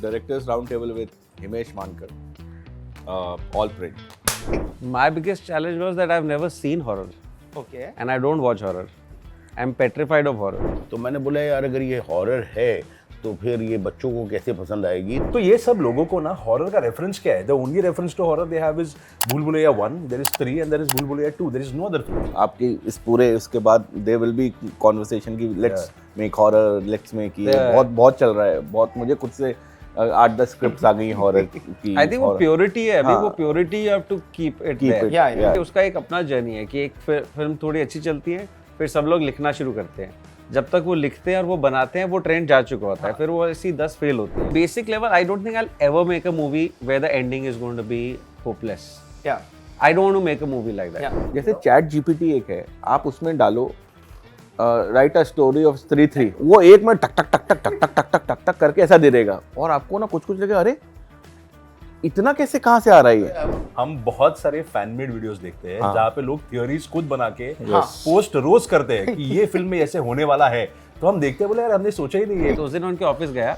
directors roundtable with Himesh Mankar, all print. My biggest challenge was that I've never seen horror. Okay. And I don't watch horror. I'm petrified of horror. तो मैंने बोला यार अगर ये horror है तो फिर ये बच्चों को कैसे पसंद आएगी। तो ये सब लोगों को ना हॉरर का रेफरेंस क्या है? The only reference to horror they have is भूल Bhulaiyaa 1, there is 3 and there is भूल Bhulaiyaa 2. There is no other film. आपकी इस पूरे उसके बाद there will be conversation की let's make horror, let's make ये बहुत चल रहा है। बहुत मुझे खुद से 8-10 स्क्रिप्ट्स आ गई हॉरर की। I think वो प्योरिटी है अभी, वो purity you have to keep it there. Yeah. उसका एक अपना जर्नी है कि एक फिल्म थोड़ी अच्छी चलती है, फिर सब लोग लिखना शुरू करते हैं। जब तक वो लिखते हैं और वो बनाते हैं वो ट्रेंड जा चुका होता है, फिर वो ऐसी 10 फेल होती है। Basic level I don't think I will ever make a movie where the ending is going to be hopeless. Yeah. I don't want to make a movie like that. जैसे चैट जीपीटी एक है, आप उसमें डालो right a story of स्त्री 3, वो एक में टक टक टक टक टक टक टक टक टक टक करके ऐसा दे देगा और आपको ना कुछ लगेगा अरे इतना कैसे कहाँ से आ रहा है। हम बहुत सारे फैन मेड वीडियोस देखते हैं जहाँ पे लोग थियोरीज खुद बना के हाँ। पोस्ट रोज करते हैं कि ये फिल्म में ऐसे होने वाला है, तो हम देखते हैं बोले यार हमने सोचा ही नहीं है। तो उस दिन उनके ऑफिस गया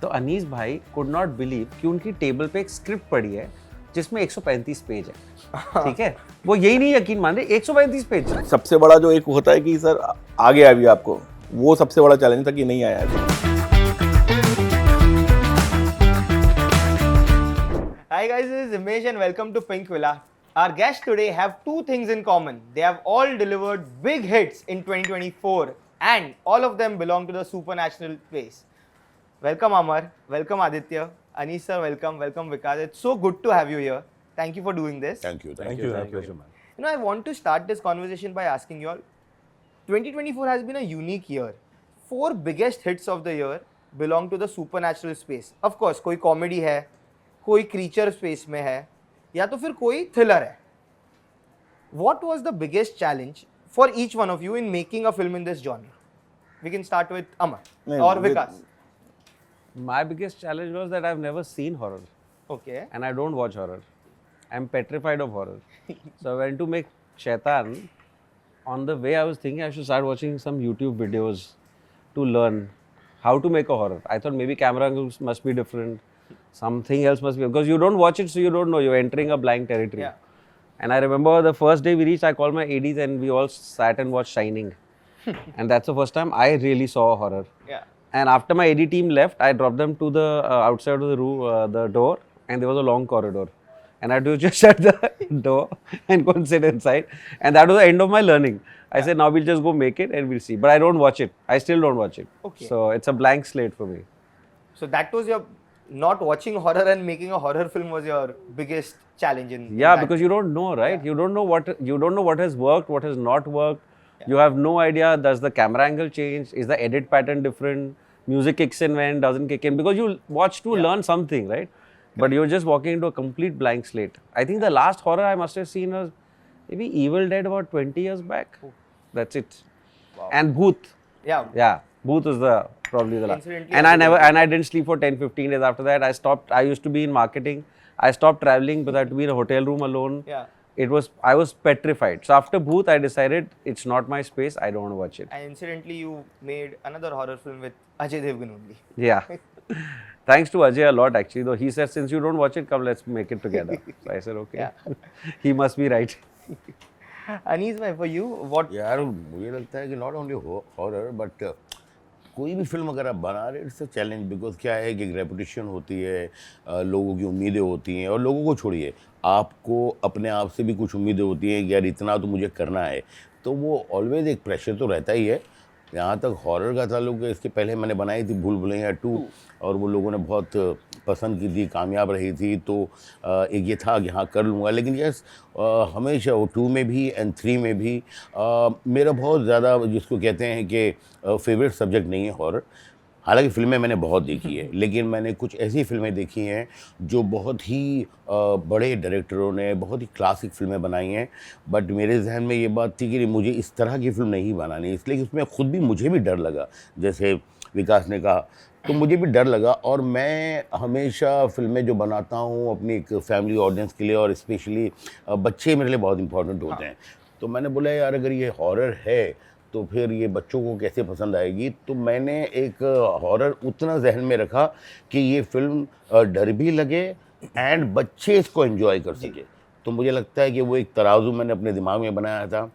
तो अनीस भाई कुड नॉट बिलीव कि उनकी टेबल पे एक स्क्रिप्ट पड़ी है जिसमें 135 पेज है। ठीक है, वो यही नहीं यकीन मान रहे 135 पेज। सबसे बड़ा जो एक होता है कि सर आ गया अभी आपको, वो सबसे बड़ा चैलेंज था कि नहीं आया अभी। Hi guys, this is Himesh and welcome to Pinkvilla. Our guests today have two things in common. They have all delivered big hits in 2024 and all of them belong to the supernatural space. Welcome Amar, welcome Aditya, Anees sir, welcome Vikas. It's so good to have you here. Thank you for doing this. Thank you. Thank you, man. You know, I want to start this conversation by asking you all, 2024 has been a unique year. 4 biggest hits of the year belong to the supernatural space. Of course, कोई comedy है, कोई creature space में है या तो फिर कोई thriller है। What was the biggest challenge for each one of you in making a film in this genre? We can start with Amar or Vikas. My biggest challenge was that I've never seen horror. Okay. And I don't watch horror. I'm petrified of horror. So I went to make Shaitaan. On the way I was thinking I should start watching some YouTube videos to learn how to make a horror. I thought maybe camera angles must be different. Something else must be, because you don't watch it so you don't know, you're entering a blank territory. Yeah. And I remember the first day we reached, I called my ADs and we all sat and watched Shining. And that's the first time I really saw a horror. Yeah. And after my AD team left, I dropped them to the outside of the room, the door, and there was a long corridor. And I had to just shut the door and go and sit inside. And that was the end of my learning. I said, now we'll just go make it and we'll see. But I don't watch it. I still don't watch it. Okay. So it's a blank slate for me. So that was your not watching horror and making a horror film was your biggest challenge in Yeah, that. because you don't know, right? You don't know what has worked, what has not worked. You have no idea. Does the camera angle change? Is the edit pattern different? Music kicks in when doesn't kick in, because you watch to learn something, right? But you're just walking into a complete blank slate. I think the last horror I must have seen was maybe Evil Dead about 20 years back. That's it. Wow. And Bhoot. Yeah. Bhoot was probably the last. Incidentally, And I didn't sleep for 10-15 days after that. I stopped. I used to be in marketing. I stopped traveling because I had to be in a hotel room alone. Yeah. I was petrified. So after Bhoot, I decided it's not my space. I don't want to watch it. And incidentally, you made another horror film with Ajay Devgn only. Yeah. Thanks to Ajay a lot actually. Though he said, since you don't watch it, come let's make it together. So I said, okay. Yeah. He must be right. Anees bhai, for you, what? यार मुझे लगता है कि not only horror but कोई भी film अगर आप बना रहे इट्स अ चैलेंज, बिकॉज क्या है कि एक रेपुटेशन होती है, लोगों की उम्मीदें होती हैं, और लोगों को छोड़िए आपको अपने आप से भी कुछ उम्मीदें होती हैं कि यार इतना तो मुझे करना है, तो वो ऑलवेज एक प्रेशर तो रहता ही है। यहाँ तक हॉरर का ताल्लुक है, इसके पहले मैंने बनाई थी भूल भुलैया 2 और वो लोगों ने बहुत पसंद की थी, कामयाब रही थी, तो एक ये था कि हाँ कर लूँगा। लेकिन यस हमेशा वो 2 में भी एंड 3 में भी मेरा बहुत ज़्यादा जिसको कहते हैं कि फेवरेट सब्जेक्ट नहीं है हॉरर। हालांकि फिल्में मैंने बहुत देखी है, लेकिन मैंने कुछ ऐसी फिल्में देखी हैं जो बहुत ही बड़े डायरेक्टरों ने बहुत ही क्लासिक फिल्में बनाई हैं, बट मेरे जहन में ये बात थी कि मुझे इस तरह की फ़िल्म नहीं बनानी, इसलिए कि उसमें खुद भी मुझे भी डर लगा, जैसे विकास ने कहा, तो मुझे भी डर लगा। और मैं हमेशा फिल्में जो बनाता हूँ अपनी एक फैमिली ऑडियंस के लिए, और स्पेशली बच्चे मेरे लिए बहुत इंपॉर्टेंट होते हैं, तो मैंने बोला यार अगर ये हॉरर है तो फिर ये बच्चों को कैसे पसंद आएगी। तो मैंने एक हॉरर उतना जहन में रखा कि ये फिल्म डर भी लगे एंड बच्चे इसको एंजॉय कर सके। तो मुझे लगता है कि वो एक तराजू मैंने अपने दिमाग में बनाया था।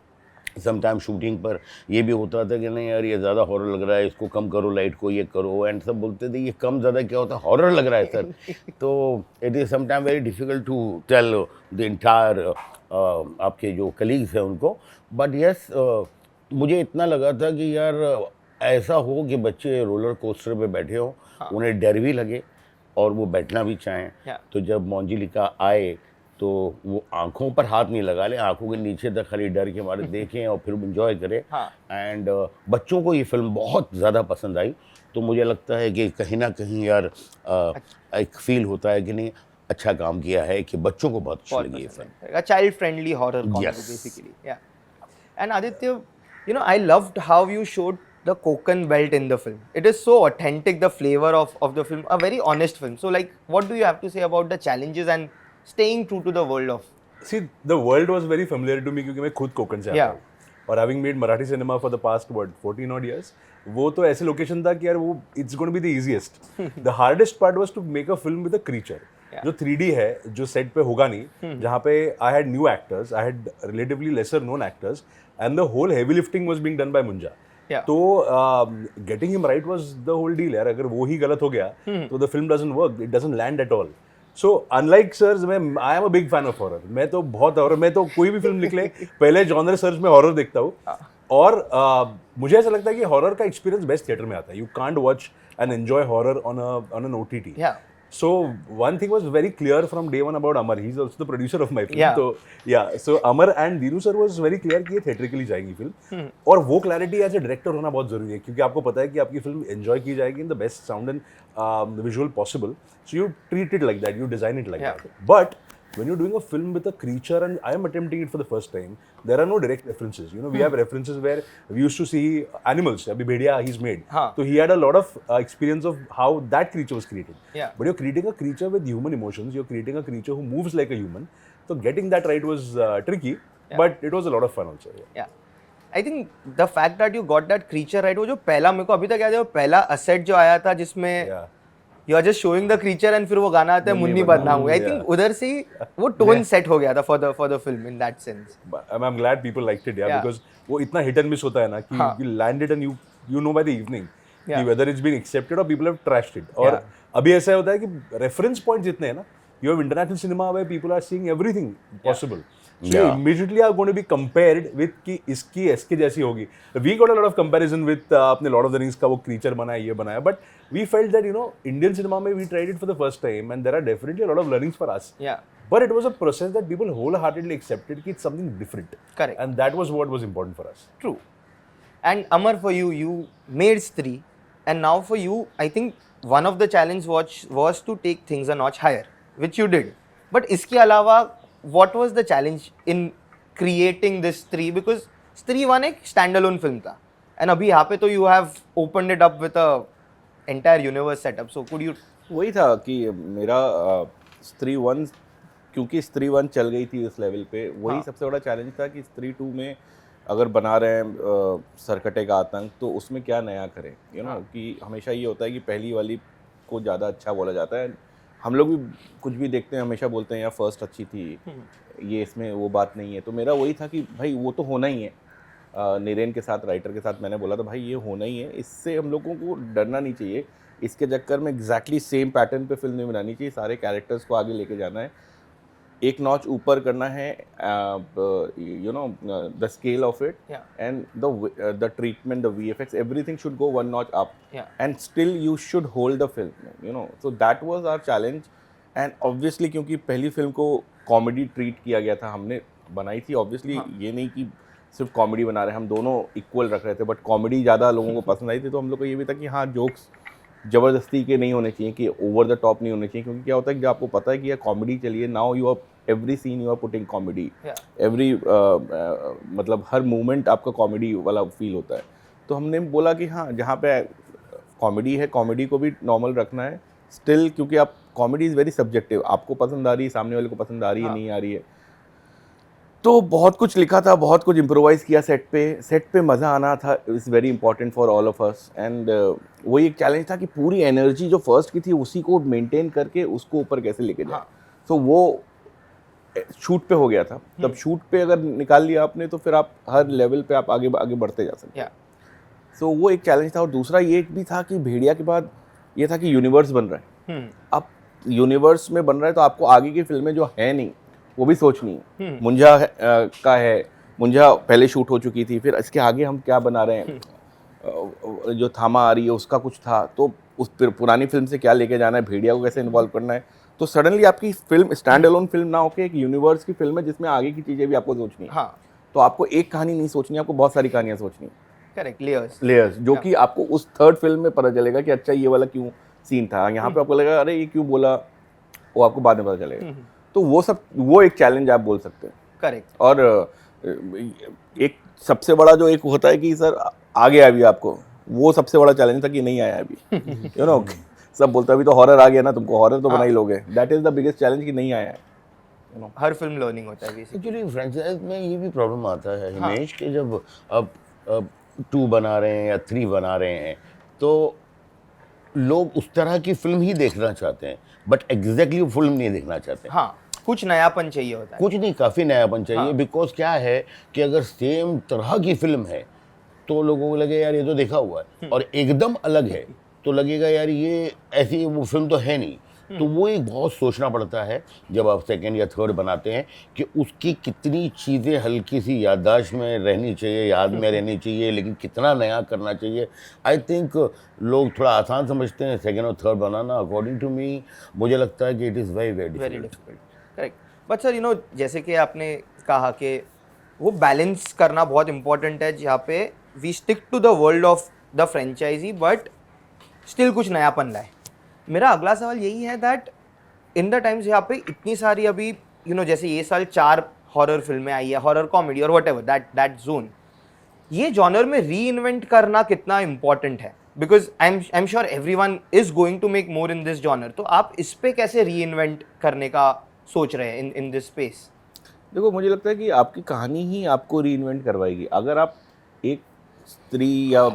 समटाइम शूटिंग पर ये भी होता था कि नहीं यार ये ज़्यादा हॉरर लग रहा है, इसको कम करो, लाइट को ये करो, एंड सब बोलते थे ये कम ज़्यादा क्या होता है, हॉरर लग रहा है सर। तो it is sometime very difficult to tell the entire आपके जो कलीग्स हैं उनको, बट येस मुझे इतना लगा था कि यार ऐसा हो कि बच्चे रोलर कोस्टर पे बैठे हो, उन्हें डर भी लगे और वो बैठना भी चाहें। तो जब मोंजिलिका आए तो वो आंखों पर हाथ नहीं लगा ले, आंखों के नीचे तक खाली डर के मारे देखें और फिर एंजॉय करें। एंड बच्चों को ये फिल्म बहुत ज़्यादा पसंद आई। तो मुझे लगता है कि कहीं ना कहीं यार एक फील होता है कि नहीं अच्छा काम किया है कि बच्चों को बहुत अच्छी लगी ये film. A child friendly horror comedy Yes. basically. Yeah. And Aditya, you know, I loved how you showed the coconut belt in the film. It is so authentic, the flavor of the film, a very honest film. So like, what do you have to say about the challenges and staying true to the world of? See, the world was very familiar to me क्योंकि मैं खुद कोकन से आता हूँ और having made Marathi cinema for the past 14 odd years, वो तो ऐसे लोकेशन था कि यार वो it's going to be the easiest. The hardest part was to make a film with a creature. जो 3D है, जो सेट पे होगा नहीं, जहाँ पे I had new actors, I had relatively lesser known actors, and the whole heavy lifting was being done by Munjya. तो getting him right was the whole deal यार। अगर वो ही गलत हो गया तो the film doesn't work, it doesn't land at all. So unlike sirs, I am a big fan of horror. मैं तो बहुत horror, मैं तो कोई भी फिल्म निकले पहले genre सर्च में horror देखता हूँ। और मुझे ऐसा लगता है कि horror का experience best theater में आता है। You can't watch and enjoy horror on an OTT. Yeah. So one thing was very clear from day one about Amar. He's also the producer of my film. Yeah. So yeah, so Amar and Dinu sir was very clear कि ये theatrically जाएगी film. और वो clarity as a director होना बहुत जरूरी है क्योंकि आपको पता है कि आपकी फिल्म enjoy की जाएगी in the best sound and visual possible. So you treat it like that, you design it like that. But when you're doing a film with a creature, and I am attempting it for the first time, there are no direct references. You know, we have references where we used to see animals. Abhi Bhediya, he's made. So he had a lot of experience of how that creature was created. But you're creating a creature with human emotions. You're creating a creature who moves like a human. So getting that right was tricky, but it was a lot of fun also. Yeah. I think the fact that you got that creature right, वो जो पहला मेरे को अभी तक याद है, वो पहला asset जो आया था जिसमें you are just showing the creature and फिर वो गाना आता है मुन्नी बदनाम हुई। I think उधर से ही वो tone set हो गया था for the film in that sense. I'm glad people liked it, because वो इतना hit and miss होता है ना कि you land it and you know by the evening कि whether it's been accepted or people have trashed it. और अभी ऐसा होता है कि reference points जितने हैं ना, you have international cinema where people are seeing everything possible. So you immediately are going to be compared with कि इसकी इसके जैसी होगी. We got a lot of comparison with अपने Lord of the Rings का वो creature बनाया ये बनाया, but we felt that Indian cinema में we tried it for the first time and there are definitely a lot of learnings for us. But it was a process that people wholeheartedly accepted कि it's something different. Correct. And that was what was important for us. True. And Amar, for you made Stree, and now for you, I think one of the challenge was to take things a notch higher, which you did. But इसके अलावा what was the challenge in creating this Stree? Because Stree 1 एक standalone film था, and अभी यहाँ पे तो you have opened it up with a entire universe setup. So could you? वही था कि मेरा स्त्री 1 क्योंकि स्त्री 1 चल गई थी उस लेवल पे, वही सबसे बड़ा चैलेंज था कि स्त्री 2 में अगर बना रहे हैं सरकटे का आतंक तो उसमें क्या नया करें। कि हमेशा ये होता है कि पहली वाली को ज़्यादा अच्छा बोला जाता है। हम लोग भी कुछ भी देखते हैं हमेशा बोलते हैं यार फर्स्ट अच्छी थी, ये इसमें वो बात नहीं है। तो मेरा वही था कि भाई वो तो होना ही है। नीरेन के साथ, राइटर के साथ मैंने बोला था भाई ये होना ही है, इससे हम लोगों को डरना नहीं चाहिए। इसके चक्कर में एग्जैक्टली सेम पैटर्न पे फिल्म नहीं बनानी चाहिए, सारे कैरेक्टर्स को आगे लेके जाना है, एक नॉच ऊपर करना है, the scale of it and the treatment, the VFX, everything should go one notch up and still you should hold the film, so that was our challenge. And obviously क्योंकि पहली फिल्म को comedy treat किया गया था, हमने बनाई थी obviously ये नहीं कि सिर्फ कॉमेडी बना रहे हैं, हम दोनों इक्वल रख रहे थे, बट कॉमेडी ज़्यादा लोगों को पसंद आई थी। तो हम लोग को ये भी था कि हाँ जोक्स ज़बरदस्ती के नहीं होने चाहिए, कि ओवर द टॉप नहीं होने चाहिए, क्योंकि क्या होता है कि जब आपको पता है कि यह कॉमेडी चलिए, now you are every scene you are putting comedy, every मतलब हर मोमेंट आपका कॉमेडी वाला फील होता है। तो हमने बोला कि हाँ जहाँ पे कॉमेडी है कॉमेडी को भी नॉर्मल रखना है स्टिल, क्योंकि आप कॉमेडी इज़ वेरी सब्जेक्टिव, आपको पसंद आ रही है, सामने वाले को पसंद आ रही है नहीं आ रही है। तो बहुत कुछ लिखा था, बहुत कुछ इम्प्रोवाइज किया सेट पे मज़ा आना था is very important for all of us and वही एक चैलेंज था कि पूरी एनर्जी जो फर्स्ट की थी उसी को मेंटेन करके उसको ऊपर कैसे लेके जाए। तो वो शूट पे हो गया था, तब शूट पे अगर निकाल लिया आपने तो फिर आप हर लेवल पे आप आगे आगे बढ़ते जा सकते हैं। सो वो एक चैलेंज था। और दूसरा ये भी था कि भेड़िया के बाद ये था कि यूनिवर्स बन रहा है। अब यूनिवर्स में बन रहा है तो आपको आगे की फिल्में जो है नहीं वो भी सोचनी है। मुंजा का है, मुंजा पहले शूट हो चुकी थी, फिर इसके आगे हम क्या बना रहे हैं। जो थामा आ रही है उसका कुछ था, तो उस पुरानी फिल्म से क्या लेके जाना है, भेड़िया को कैसे इन्वॉल्व करना है। तो सडनली आपकी फिल्म स्टैंड अलोन फिल्म ना होकर एक यूनिवर्स की फिल्म है जिसमें आगे की चीज़ें भी आपको सोचनी है। तो आपको एक कहानी नहीं सोचनी, आपको बहुत सारी कहानियाँ सोचनी है। करेक्ट, लेयर्स जो कि आपको उस थर्ड फिल्म में पता चलेगा कि अच्छा ये वाला क्यों सीन था, यहाँ पे आपको लगेगा अरे ये क्यों बोला, वो आपको बाद में पता चलेगा। तो वो एक चैलेंज आप बोल सकते हैं। करेक्ट। और एक सबसे बड़ा जो एक होता है कि सर आ गया अभी आपको, वो सबसे बड़ा चैलेंज था कि नहीं आया अभी। यू नो सब बोलते अभी तो हॉरर आ गया ना, तुमको हॉरर तो बना ही लोगे। That is the biggest challenge कि नहीं आया है। हर फिल्म लर्निंग होता है एक्चुअली फ्रेंचाइज में ये भी प्रॉब्लम आता है हिमेश कि जब अब 2 बना रहे हैं या 3 बना रहे हैं तो लोग उस तरह की फिल्म ही देखना चाहते हैं, बट एग्जैक्टली वो फिल्म नहीं देखना चाहते। कुछ नयापन चाहिए होता है। कुछ नहीं, काफ़ी नयापन चाहिए। बिकॉज क्या है कि अगर सेम तरह की फिल्म है तो लोगों को लगे यार ये तो देखा हुआ है, और एकदम अलग है तो लगेगा यार ये ऐसी वो फिल्म तो है नहीं। तो वो एक बहुत सोचना पड़ता है जब आप सेकंड या थर्ड बनाते हैं कि उसकी कितनी चीज़ें हल्की सी याददाश्त में रहनी चाहिए, याद में रहनी चाहिए, लेकिन कितना नया करना चाहिए। आई थिंक लोग थोड़ा आसान समझते हैं सेकंड और थर्ड बनाना। अकॉर्डिंग टू मी मुझे लगता है कि it is very very difficult. Correct. But sir you know जैसे कि आपने कहा कि वो बैलेंस करना बहुत इंपॉर्टेंट है, जहाँ पे we stick to the world of the franchise but still कुछ नयापन लाए। मेरा अगला सवाल यही है दैट इन द टाइम्स यहाँ पे इतनी सारी अभी यू नो जैसे ये साल 4 हॉरर फिल्में आई है, हॉरर कॉमेडी और व्हाटएवर दैट जोन, ये जॉनर में री इन्वेंट करना कितना इंपॉर्टेंट है? Because I am sure everyone is going to make more in this genre. तो आप इस पे कैसे री इन्वेंट करने का सोच रहे हैं इन दिस स्पेस? देखो मुझे लगता है कि आपकी कहानी ही आपको री इन्वेंट करवाएगी। अगर आप एक स्त्री या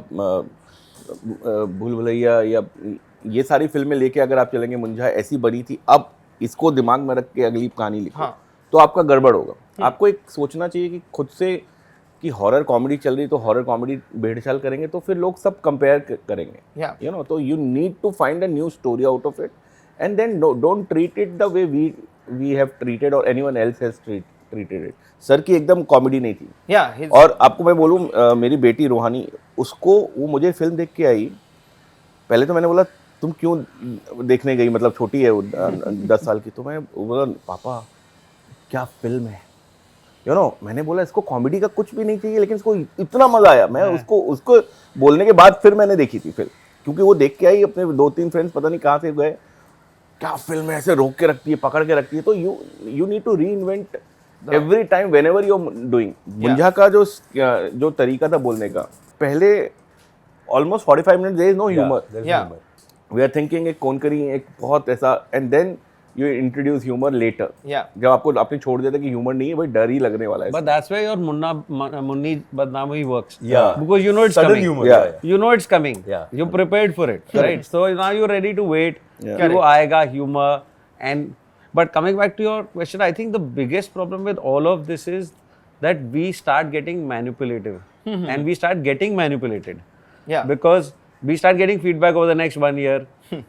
भूल भुलैया या ये सारी फिल्में लेके अगर आप चलेंगे, मुंजा ऐसी बनी थी, अब इसको दिमाग में रख के अगली कहानी लिखो, तो आपका गड़बड़ होगा। आपको एक सोचना चाहिए कि खुद से कि हॉरर कॉमेडी चल रही तो हॉरर कॉमेडी भेड़चाल करेंगे तो फिर लोग सब कंपेयर करेंगे, यू नो। तो you need to find a new story out of it and then don't treat it the way we have treated और anyone else has treated it. Sir की एकदम कॉमेडी नहीं थी। और आपको मैं बोलूँ, मेरी बेटी रूहानी, उसको वो मुझे फिल्म देख के आई, पहले तो मैंने बोला तुम क्यों देखने गई, मतलब छोटी है वो 10 साल की। तो मैं बोला पापा क्या फिल्म है, यू नो। मैंने बोला इसको कॉमेडी का कुछ भी नहीं चाहिए लेकिन इसको इतना मजा आया। मैं उसको बोलने के बाद फिर मैंने देखी थी फिल्म, क्योंकि वो देख के आई, अपने 2-3 फ्रेंड्स पता नहीं कहाँ से गए, क्या फिल्म है, ऐसे रोक के रखती है, पकड़ के रखती है। तो you need to reinvent every time whenever you doing. Munjya का जो तरीका था बोलने का, पहले almost 45 minute there is no humour. We are thinking एक कौन करी एक बहुत ऐसा, and then you introduce humour later. जब आपको आपने छोड़ दिया था कि ह्यूमर नहीं है, भाई डर ही लगने वाला है। But that's why your Munni Badnami works. Yeah. Because you know it's Sudden coming. humor. Yeah. You know it's coming. Yeah. You're prepared for it, right? So now you're ready to wait. कि वो आएगा humor and but coming back to your question, I think the biggest problem with all of this is that we start getting manipulative and we start getting manipulated. Yeah. Because we start getting feedback over the next 1 year.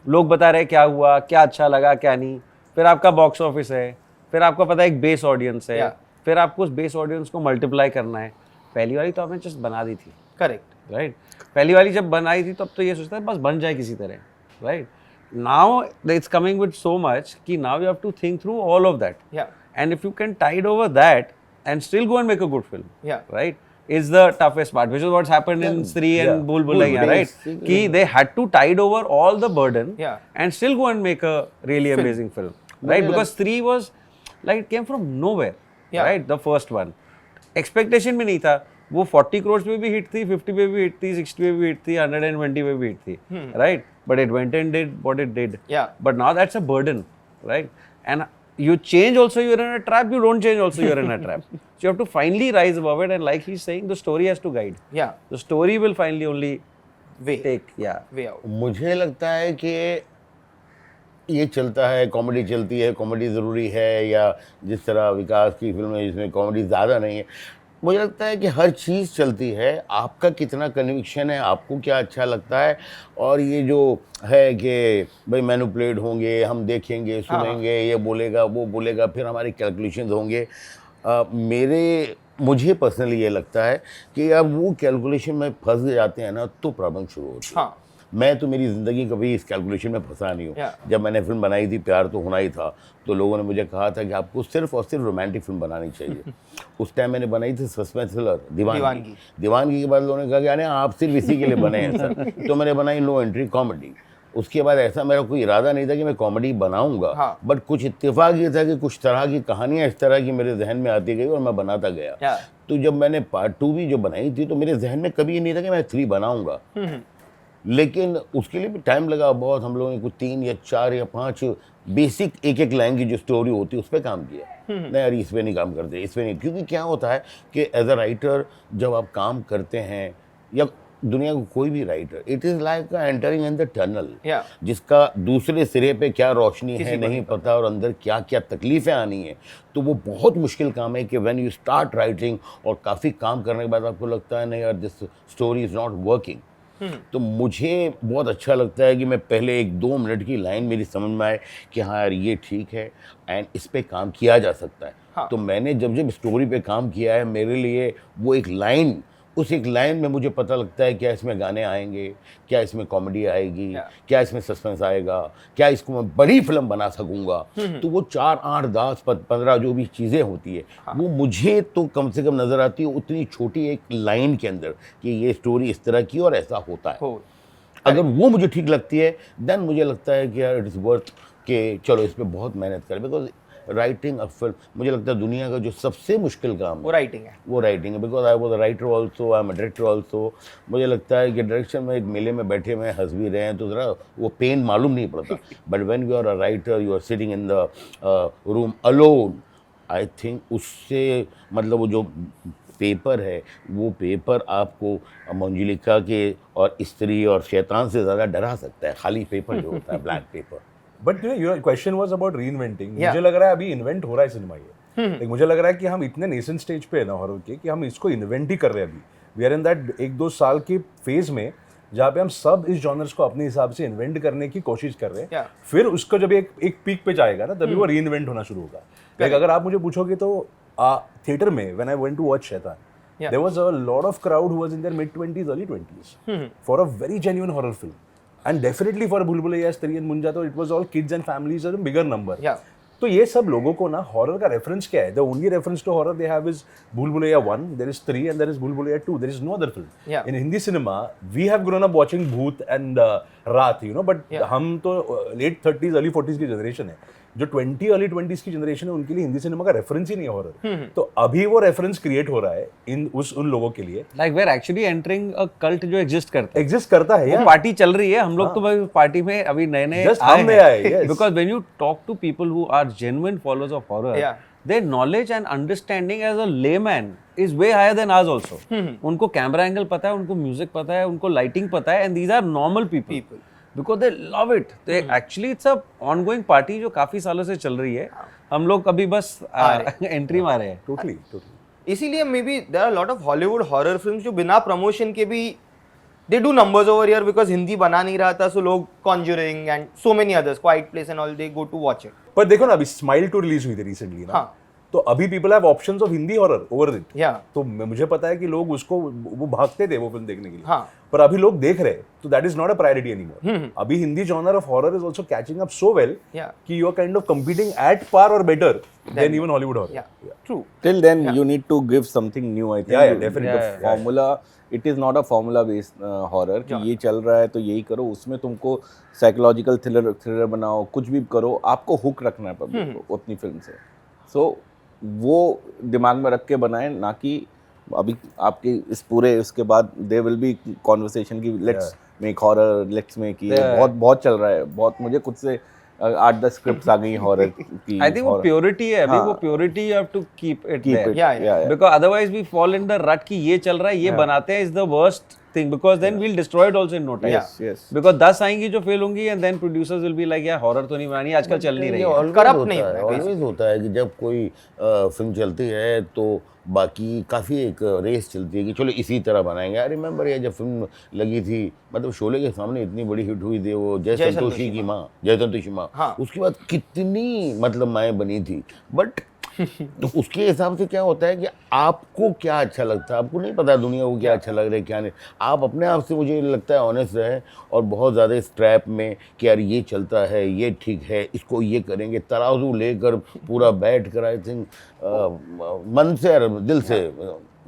लोग बता रहे क्या हुआ, क्या अच्छा लगा, क्या नहीं। फिर आपका बॉक्स ऑफिस है, फिर आपको पता है एक बेस ऑडियंस है, फिर आपको उस बेस ऑडियंस को मल्टीप्लाई करना है। पहली वाली तो आपने जस्ट बना दी थी, करेक्ट, राइट? पहली वाली जब बनाई थी तब तो ये सोचता है बस बन जाए किसी तरह, right? Now it's coming with so much कि now you have to think through all of that, and if you can tide over that and still go and make a good film, right, is the toughest part, which is what's happened in Stree and Bhool Bhulaiyaa, right? Ki they had to tide over all the burden and still go and make a really amazing film, right? Because Stree was like it came from nowhere, right? The first one, expectation भी नहीं था, वो 40 crores पे भी hit थी, 50 पे भी hit थी, 60 पे भी hit थी, 120 पे भी hit थी, right? But it went and did what it did. But now that's a burden, right? And you change also, you're in a trap. You don't change also, you're in a trap. So you have to finally rise above it, and like he's saying, the story has to guide. Yeah. The story will finally only Way take, yeah. out. मुझे लगता है कि ये चलता है, comedy चलती है, comedy ज़रूरी है, या जिस तरह विकास की फिल्म है जिसमें कॉमेडी ज़्यादा नहीं है, मुझे लगता है कि हर चीज़ चलती है। आपका कितना कन्विक्शन है, आपको क्या अच्छा लगता है, और ये जो है कि भाई मैनिपुलेट होंगे, हम देखेंगे, सुनेंगे, ये बोलेगा, वो बोलेगा, फिर हमारे कैलकुलेशंस होंगे। मुझे पर्सनली ये लगता है कि अब वो कैलकुलेशन में फंस जाते हैं ना, तो प्रॉब्लम शुरू होती है। मैं तो मेरी ज़िंदगी कभी इस कैलकुलेशन में फंसा नहीं हूँ। जब मैंने फिल्म बनाई थी प्यार तो होना ही था, तो लोगों ने मुझे कहा था कि आपको सिर्फ और सिर्फ रोमांटिक फिल्म बनानी चाहिए। उस टाइम मैंने बनाई थी सस्पेंस थ्रिलर दीवानगी के बाद लोगों ने कहा कि अरे आप सिर्फ इसी के लिए बने हैं सर। तो मैंने बनाई लो एंट्री कॉमेडी। उसके बाद ऐसा मेरा कोई इरादा नहीं था कि मैं कॉमेडी बनाऊंगा, बट कुछ इत्तेफाक ये था कि कुछ तरह की कहानियाँ इस तरह की मेरे जहन में आती गई और मैं बनाता गया। तो जब मैंने पार्ट 2 भी जो बनाई थी, तो मेरे जहन में कभी ये नहीं था कि मैं 3 बनाऊंगा, लेकिन उसके लिए भी टाइम लगा बहुत। हम लोगों ने कुछ 3 या 4 या 5 बेसिक एक लाइन की जो स्टोरी होती है उस पर काम किया। नहीं यार, इस पर नहीं काम करते, इस पर नहीं, क्योंकि क्या होता है कि एज अ राइटर जब आप काम करते हैं, या दुनिया को कोई भी writer, it is like entering in the tunnel, जिसका दूसरे सिरे पे क्या रोशनी है नहीं पता, और अंदर क्या क्या तकलीफ़ें आनी है। तो वो बहुत मुश्किल काम है कि व्हेन यू स्टार्ट राइटिंग और काफ़ी काम करने के बाद आपको लगता है नहीं यार, this story is not working. तो मुझे बहुत अच्छा लगता है कि मैं पहले 1-2 मिनट की लाइन मेरी समझ में आए कि हाँ यार ये ठीक है एंड इस पे काम किया जा सकता है। तो मैंने जब स्टोरी पे काम किया है, मेरे लिए वो एक लाइन, उस एक लाइन में मुझे पता लगता है क्या इसमें गाने आएंगे, क्या इसमें कॉमेडी आएगी, क्या इसमें सस्पेंस आएगा, क्या इसको मैं बड़ी फिल्म बना सकूंगा। तो वो 4, 8, 10, 15 जो भी चीज़ें होती है, वो मुझे तो कम से कम नज़र आती है उतनी छोटी एक लाइन के अंदर कि ये स्टोरी इस तरह की और ऐसा होता है। अगर वो मुझे ठीक लगती है, देन मुझे लगता है कि यार इट इज़ वर्थ कि चलो इस पर बहुत मेहनत करें। बिकॉज राइटिंग अ फिल्म, मुझे लगता है दुनिया का जो सबसे मुश्किल काम वो राइटिंग है। Because I was a writer also, I am a director also. मुझे लगता है कि डायरेक्शन में एक मेले में बैठे हुए हंस भी रहे हैं तो ज़रा वो पेन मालूम नहीं पड़ता, but when you are a writer, you are sitting in the room alone, I think उससे मतलब वो जो पेपर है, वो पेपर आपको मंजुलिका के और स्त्री और शैतान से ज़्यादा डरा सकता है, खाली पेपर जो होता है, black pepper. But your question was about reinventing. मुझे लग रहा है अभी इन्वेंट हो रहा है सिनेमा ये। Like, मुझे लग रहा है कि हम इतने नेसेंट स्टेज पे है ना हॉरर के, कि हम इसको इन्वेंट ही कर रहे हैं अभी। वी आर इन दैट 1-2 साल के फेज में जहाँ पे हम सब इस जॉनर्स को अपने हिसाब से इन्वेंट करने की कोशिश कर रहे हैं। फिर उसको जब एक पीक पे जाएगा ना, तभी वो रीइन्वेंट होना शुरू होगा। लाइक अगर आप मुझे पूछोगे तो थिएटर में when I went to watch Shaitaan, there was a lot of crowd who was in their mid-20s, early 20s for a very genuine horror film. And definitely for Bhool Bhulaiyaa, Stree and Munjya, तो it was all kids and families, a bigger number. तो ये सब लोगों को ना horror का reference क्या है? The only reference to horror they have is Bhool Bhulaiyaa 1, there is 3 and there is Bhool Bhulaiyaa 2. There is no other film. In Hindi cinema, we have grown up watching Bhoot and Raat, you know, but हम तो late 30s, early 40s की generation है। जो 20 early 20s की generation है, उनके लिए Hindi cinema का रेफरेंस ही नहीं है हॉरर। तो अभी वो रेफरेंस क्रिएट हो रहा है उन लोगों के लिए। Like we are actually entering a cult जो एग्जिस्ट करता है। वो पार्टी चल रही है, हम लोग तो पार्टी में अभी नए आए। Because when you talk to people who are genuine followers of horror, their knowledge and understanding as a layman is way higher than ours also. उनको कैमरा एंगल पता है, उनको म्यूजिक पता है, उनको लाइटिंग पता है, and these are normal people. Because they love it. They actually it's a ongoing party जो काफी सालों से चल रही है। हम लोग अभी बस एंट्री मारे हैं। Totally. इसीलिए may be there are lot of Hollywood horror films जो बिना प्रमोशन के भी they do numbers over here, because Hindi बना नहीं रहा था, सो लोग Conjuring and so many others, quiet place and all, they go to watch it. पर देखो ना, अभी स्माइल 2 रिलीज हुई थी रिसेंटली ना, तो अभी people have options of Hindi horror over it. तो मुझे पता है कि लोग उसको वो भागते थे वो फिल्म देखने के लिए, पर अभी लोग देख रहे हैं, तो that is not a priority anymore. अभी Hindi genre of horror is also catching up so well कि you are kind of competing at par or better than even Hollywood horror. True. Till then you need to give something new, I think. Yeah, definitely. The formula, it is not a formula based horror कि ये चल रहा है तो यही करो। उसमें तुमको साइकोलॉजिकल थ्रिलर बनाओ, कुछ भी करो, आपको हुक रखना है पब्लिक को अपनी फिल्म से। सो वो दिमाग में रख के बनाएं, ना कि अभी आपके इस पूरे उसके बाद देयर विल बी कॉन्वर्सेशन की let's make horror, let's make ये बहुत चल रहा है। बहुत मुझे खुद से 8-10 स्क्रिप्ट्स आ गई हॉरर की. I think वो horror. purity है अभी, हाँ. वो purity you have to keep it Keep there. it. Yeah. Because otherwise we fall in the rut कि ये चल रहा है, ये बनाते हैं, is the worst thing, because then we'll destroy it also in no time. Yes. Because 10 आएंगी जो फेल होंगी and then producers will be like यार horror तो नहीं बनानी, आजकल चल नहीं रही है. Corrupt नहीं होता है, ऑलवेज होता है कि जब कोई फिल्म चलती है तो बाकी काफ़ी एक रेस चलती है कि चलो इसी तरह बनाएंगे. आई रिमेंबर ये जब फिल्म लगी थी, मतलब शोले के सामने इतनी बड़ी हिट हुई थी वो जय संतोषी की माँ, जय संतोषी माँ. हाँ. उसके बाद कितनी मतलब माएँ बनी थी. बट तो उसके हिसाब से क्या होता है कि आपको क्या अच्छा लगता है, आपको नहीं पता दुनिया को क्या अच्छा लग रहा है क्या नहीं. आप अपने आप से मुझे लगता है ऑनेस्ट रहे और बहुत ज़्यादा इस ट्रैप में कि यार ये चलता है, ये ठीक है, इसको ये करेंगे, तराजू लेकर पूरा बैठ कर आई थिंक मन से और दिल से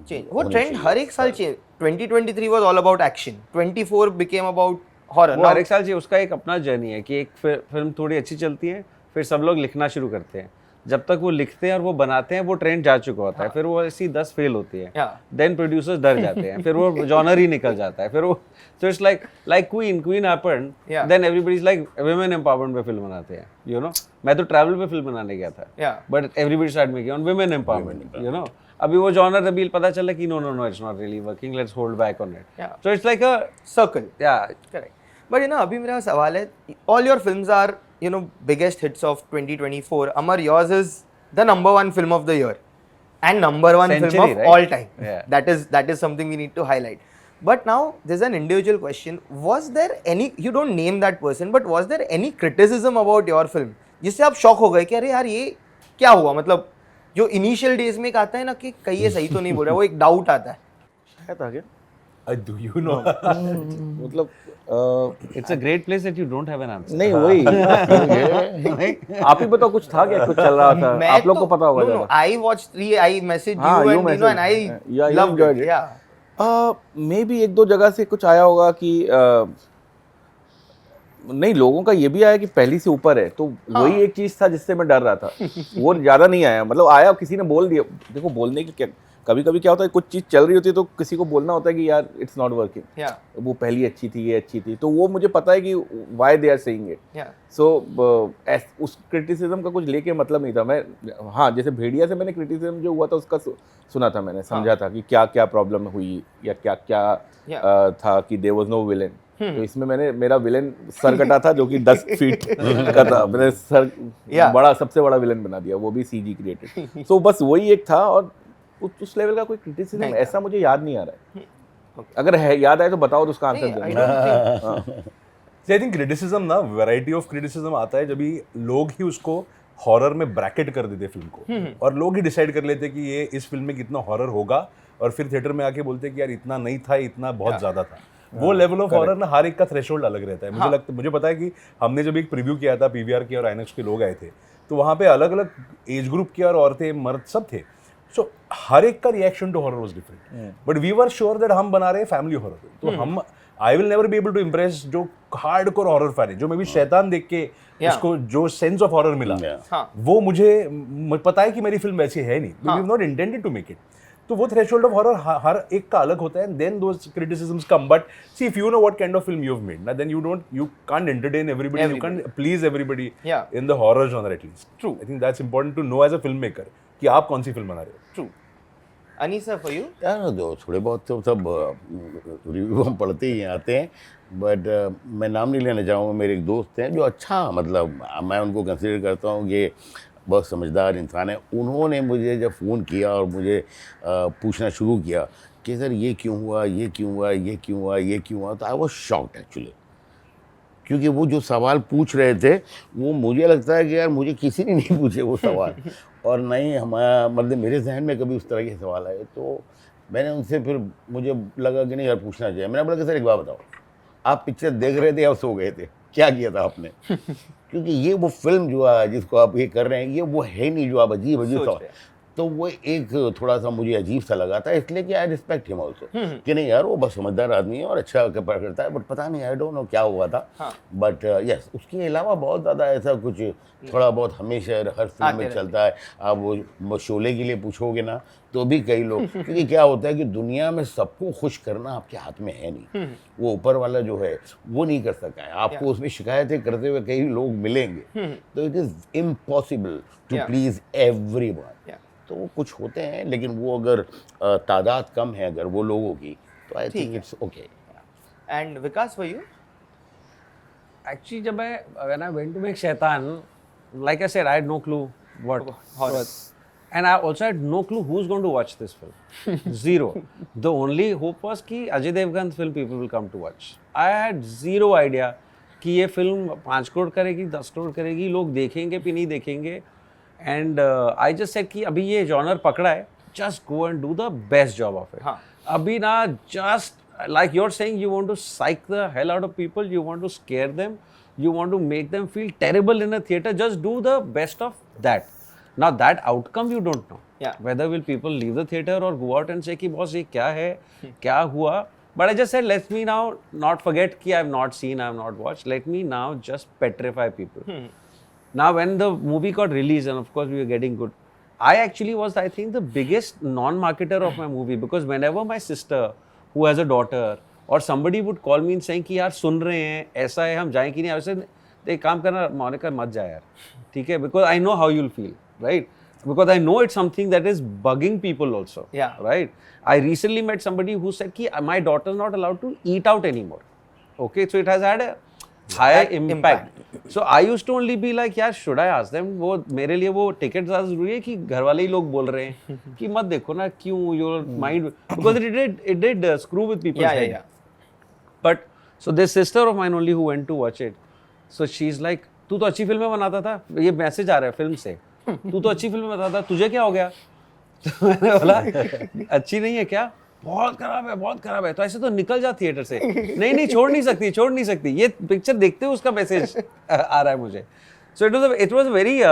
चेंज. वो ट्रेंड हर एक साल change. 2023 was all about action, 24 became about horror. वो हर एक साल चाहिए, उसका एक अपना जर्नी है कि एक फिल्म थोड़ी अच्छी चलती है, फिर सब लोग लिखना शुरू करते हैं. जब तक वो लिखते हैं और वो बनाते हैं वो ट्रेंड जा चुका होता है. फिर वो ऐसी 10 फेल होती है, देन प्रोड्यूसर्स डर जाते हैं, फिर वो जॉनर ही निकल जाता है. फिर वो so it's like Queen happened, then everybody is like women empowerment पे फिल्म बनाते हैं, यू नो. मैं तो ट्रैवल पे फिल्म बनाने गया था, but everybody start making on women empowerment, you know. अभी वो जॉनर रिवील पता चला कि no it's not really working, let's hold back on it. So it's like a circle. Correct. But अभी मेरा सवाल है, all your films are biggest hits of 2024. Amar, yours is the number 1 film of the year and number 1 Century, film of right? all time. Yeah. That is something we need to highlight. But now there's an individual question. Was there any, you don't name that person, but was there any criticism about your film जिससे आप shock हो गए कि अरे यार ये क्या हुआ? मतलब जो इनिशियल डेज में एक आता है ना कि कहीं ये सही तो नहीं बोल रहा, वो एक डाउट आता है. शायद आ गया. Do you know? मतलब it's a great place that you don't have an answer. नहीं वही. आप ही बताओ कुछ था क्या, कुछ चल रहा था, आप लोग को पता होगा. No, I watched 3, I messaged you and I loved it. Yeah. May be 1-2 जगह से कुछ आया होगा कि नहीं, लोगों का ये भी आया कि पहली से ऊपर है, तो वही एक चीज था जिससे मैं डर रहा था. वो ज्यादा नहीं आया, मतलब आया किसी ने बोल दिया. देखो बोलने की क्या, कभी कभी क्या होता है कुछ चीज चल रही होती है तो किसी को बोलना होता है कि यार इट्स नॉट वर्किंग, वो पहली अच्छी थी, ये अच्छी थी, तो वो मुझे पता है कि why they are saying it. So उस क्रिटिसिज्म का कुछ लेके मतलब नहीं था. मैं हाँ, जैसे भेड़िया से मैंने क्रिटिसिज्म जो हुआ था उसका सुना था, मैंने समझा था कि क्या क्या प्रॉब्लम हुई या क्या क्या था कि देयर वाज नो विलेन. तो इसमें मैंने मेरा विलेन सर कटा था जो कि 10 फीट का था, मैंने सर बड़ा, सबसे बड़ा विलेन बना दिया, वो भी सीजी क्रिएटेड. सो बस वही एक था और उस लेवल का कोई क्रिटिसिज्म ऐसा मुझे याद नहीं आ रहा है. अगर है याद आए तो बताओ तो उसका आंसर देंगे. आई थिंक क्रिटिसिज्म ना, वैरायटी ऑफ क्रिटिसिज्म आता है जब भी लोग ही उसको हॉरर में ब्रैकेट कर देते फिल्म को, और लोग ही डिसाइड कर लेते कि ये इस फिल्म में कितना हॉरर होगा, और फिर थिएटर में आके बोलते कि यार इतना नहीं था, इतना बहुत ज्यादा था. वो लेवल ऑफ हॉरर ना हर एक का थ्रेशोल्ड अलग रहता है. मुझे पता है कि हमने जब एक प्रीव्यू किया था, पीवीआर के और आइनॉक्स के लोग आए थे, तो वहाँ पे अलग अलग एज ग्रुप के और औरतें मर्द सब थे. सो हर एक का reaction to horror was different, but we were sure that हम बना रहे हैं फैमिली हॉरर. तो हम, I will never be able to impress जो हार्डकोर हॉरर फैन है, जो मे बी शैतान देख के उसको जो सेंस ऑफ हॉरर मिला, वो मुझे पता है कि मेरी फिल्म वैसी है नहीं, we have not intended to make it. तो वो थ्रेशोल्ड ऑफ हॉरर हर एक का अलग होता है, then those criticisms come. But see, if you know what kind of film you have made ना, then you can't entertain everybody, you can't please everybody in the horror genre at least. True. I think that's important to know as a filmmaker कि आप कौन सी film बना रहे हो. True. Anees sir, for you? यार दो थोड़े बहुत तो सब रिव्यू हम पढ़ते ही आते हैं, बट मैं नाम नहीं लेना चाहूँगा. मेरे एक दोस्त हैं जो अच्छा, मतलब मैं उनको कंसिडर करता हूँ कि बहुत समझदार इंसान है. उन्होंने मुझे जब फ़ोन किया और मुझे पूछना शुरू किया कि सर ये क्यों हुआ, ये क्यों हुआ, ये क्यों हुआ, ये क्यों हुआ, तो आई वाज शॉक्ड एक्चुअली. क्योंकि वो जो सवाल पूछ रहे थे वो मुझे लगता है कि यार मुझे किसी ने नहीं पूछे वो सवाल, और नहीं हमारा, मतलब मेरे जहन में कभी उस तरह के सवाल आए. तो मैंने उनसे, फिर मुझे लगा कि नहीं यार पूछना चाहिए. मैंने बोला कि सर एक बात बताओ, आप पिक्चर देख रहे थे या सो गए थे, क्या किया था आपने? क्योंकि ये वो फिल्म जो है जिसको आप ये कर रहे हैं, ये वो है नहीं जो आप अजीब अजीब सवाल. तो वो एक थोड़ा सा मुझे अजीब सा लगा था, इसलिए कि आई रिस्पेक्ट हिम ऑल्सो, कि नहीं यार वो बस समझदार आदमी है और अच्छा करता है, बट पता नहीं आई डोंट नो क्या हुआ था। बट यस, उसके अलावा बहुत ज़्यादा ऐसा कुछ थोड़ा बहुत हमेशा हर फिल्म में चलता है। आप वो शोले के लिए पूछोगे ना तो भी कई लोग, क्योंकि क्या होता है कि दुनिया में सबको खुश करना आपके हाथ में है नहीं, वो ऊपर वाला जो है वो नहीं कर सका है। आपको उसमें शिकायतें करते हुए कई लोग मिलेंगे, तो it is impossible to please everyone. तो वो कुछ होते हैं, लेकिन वो अगर तादाद कम है अगर वो लोगों की, तो I think it's okay. And Vikas for you? Actually, जब मैं when I went to make Shaitaan, like I said, I had no clue what horror, and I also had no clue who's going to watch this film. Zero. The only hope was कि Ajay Devgn film people will come to watch. I had zero idea कि ये film 5 crore करेगी, 10 करोड़ करेगी, लोग देखेंगे भी नहीं देखेंगे. And I just said कि अभी ये जॉनर पकड़ा है, just go and do the best job of it. अभी ना just like you're saying, you want to psych the hell out of people, you want to scare them, you want to make them feel terrible in a theater, just do the best of that. Now that outcome you don't know. Whether will people leave the theater or go out and say कि boss ये क्या है, क्या हुआ. But I just said, let me now not forget कि I have not seen, I have not watched. Let me now just petrify people. Now when the movie got released, and of course we were getting good, I actually was, I think, the biggest non-marketer of my movie, because whenever my sister, who has a daughter, or somebody would call me and saying कि यार सुन रहे हैं, ऐसा है, हम जाएं कि नहीं, I said, एक काम करना, मोनिका मत जा यार, ठीक है, because I know how you'll feel, right? Because I know it's something that is bugging people also, right? I recently met somebody who said कि my daughter is not allowed to eat out anymore. Okay, so it has had a high impact. So I used to only be like, यार should I ask them? वो मेरे लिए वो ticket ज़्यादा ज़रूरी है कि घर वाले ही लोग बोल रहे हैं कि मत देखो ना, क्यों, your mind, because it did screw with people's head. But so this sister of mine only who went to watch it, so she's like, तू तो अच्छी फिल्में बनाता था, ये मैसेज आ रहा है फिल्म से, तू तो अच्छी फिल्में बनाता था, तुझे क्या हो गया? तो मैंने बोला अच्छी नहीं है क्या? बहुत खराब है, बहुत खराब है. तो ऐसे तो निकल जा थिएटर से. नहीं छोड़ नहीं सकती, ये पिक्चर देखते हुए उसका मैसेज आ रहा है मुझे. So it was very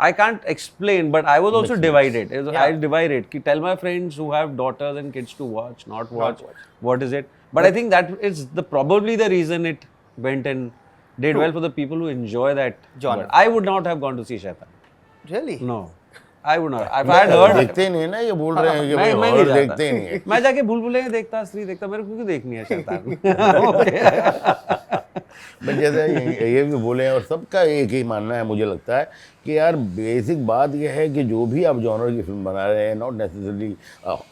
I can't explain, but I was also divided. I divided कि tell my friends who have daughters and kids to watch, not watch. What is it? But I think that is probably the reason it went and did well for the people who enjoy that genre. I would not have gone to see Shaitaan. Really? No. I would not. If I had heard, देखते नहीं ना, ये बोल रहे हैं कि भाई horror देखते ही नहीं है. मैं जाके भूल भुलैया देखता, स्त्री देखता, मेरे को क्यों देखनी है शैतान. बट जैसे ये भी बोले हैं, और सबका एक ही मानना है मुझे लगता है कि यार बेसिक बात ये है कि जो भी आप जॉनर की फिल्म बना रहे हैं, not necessarily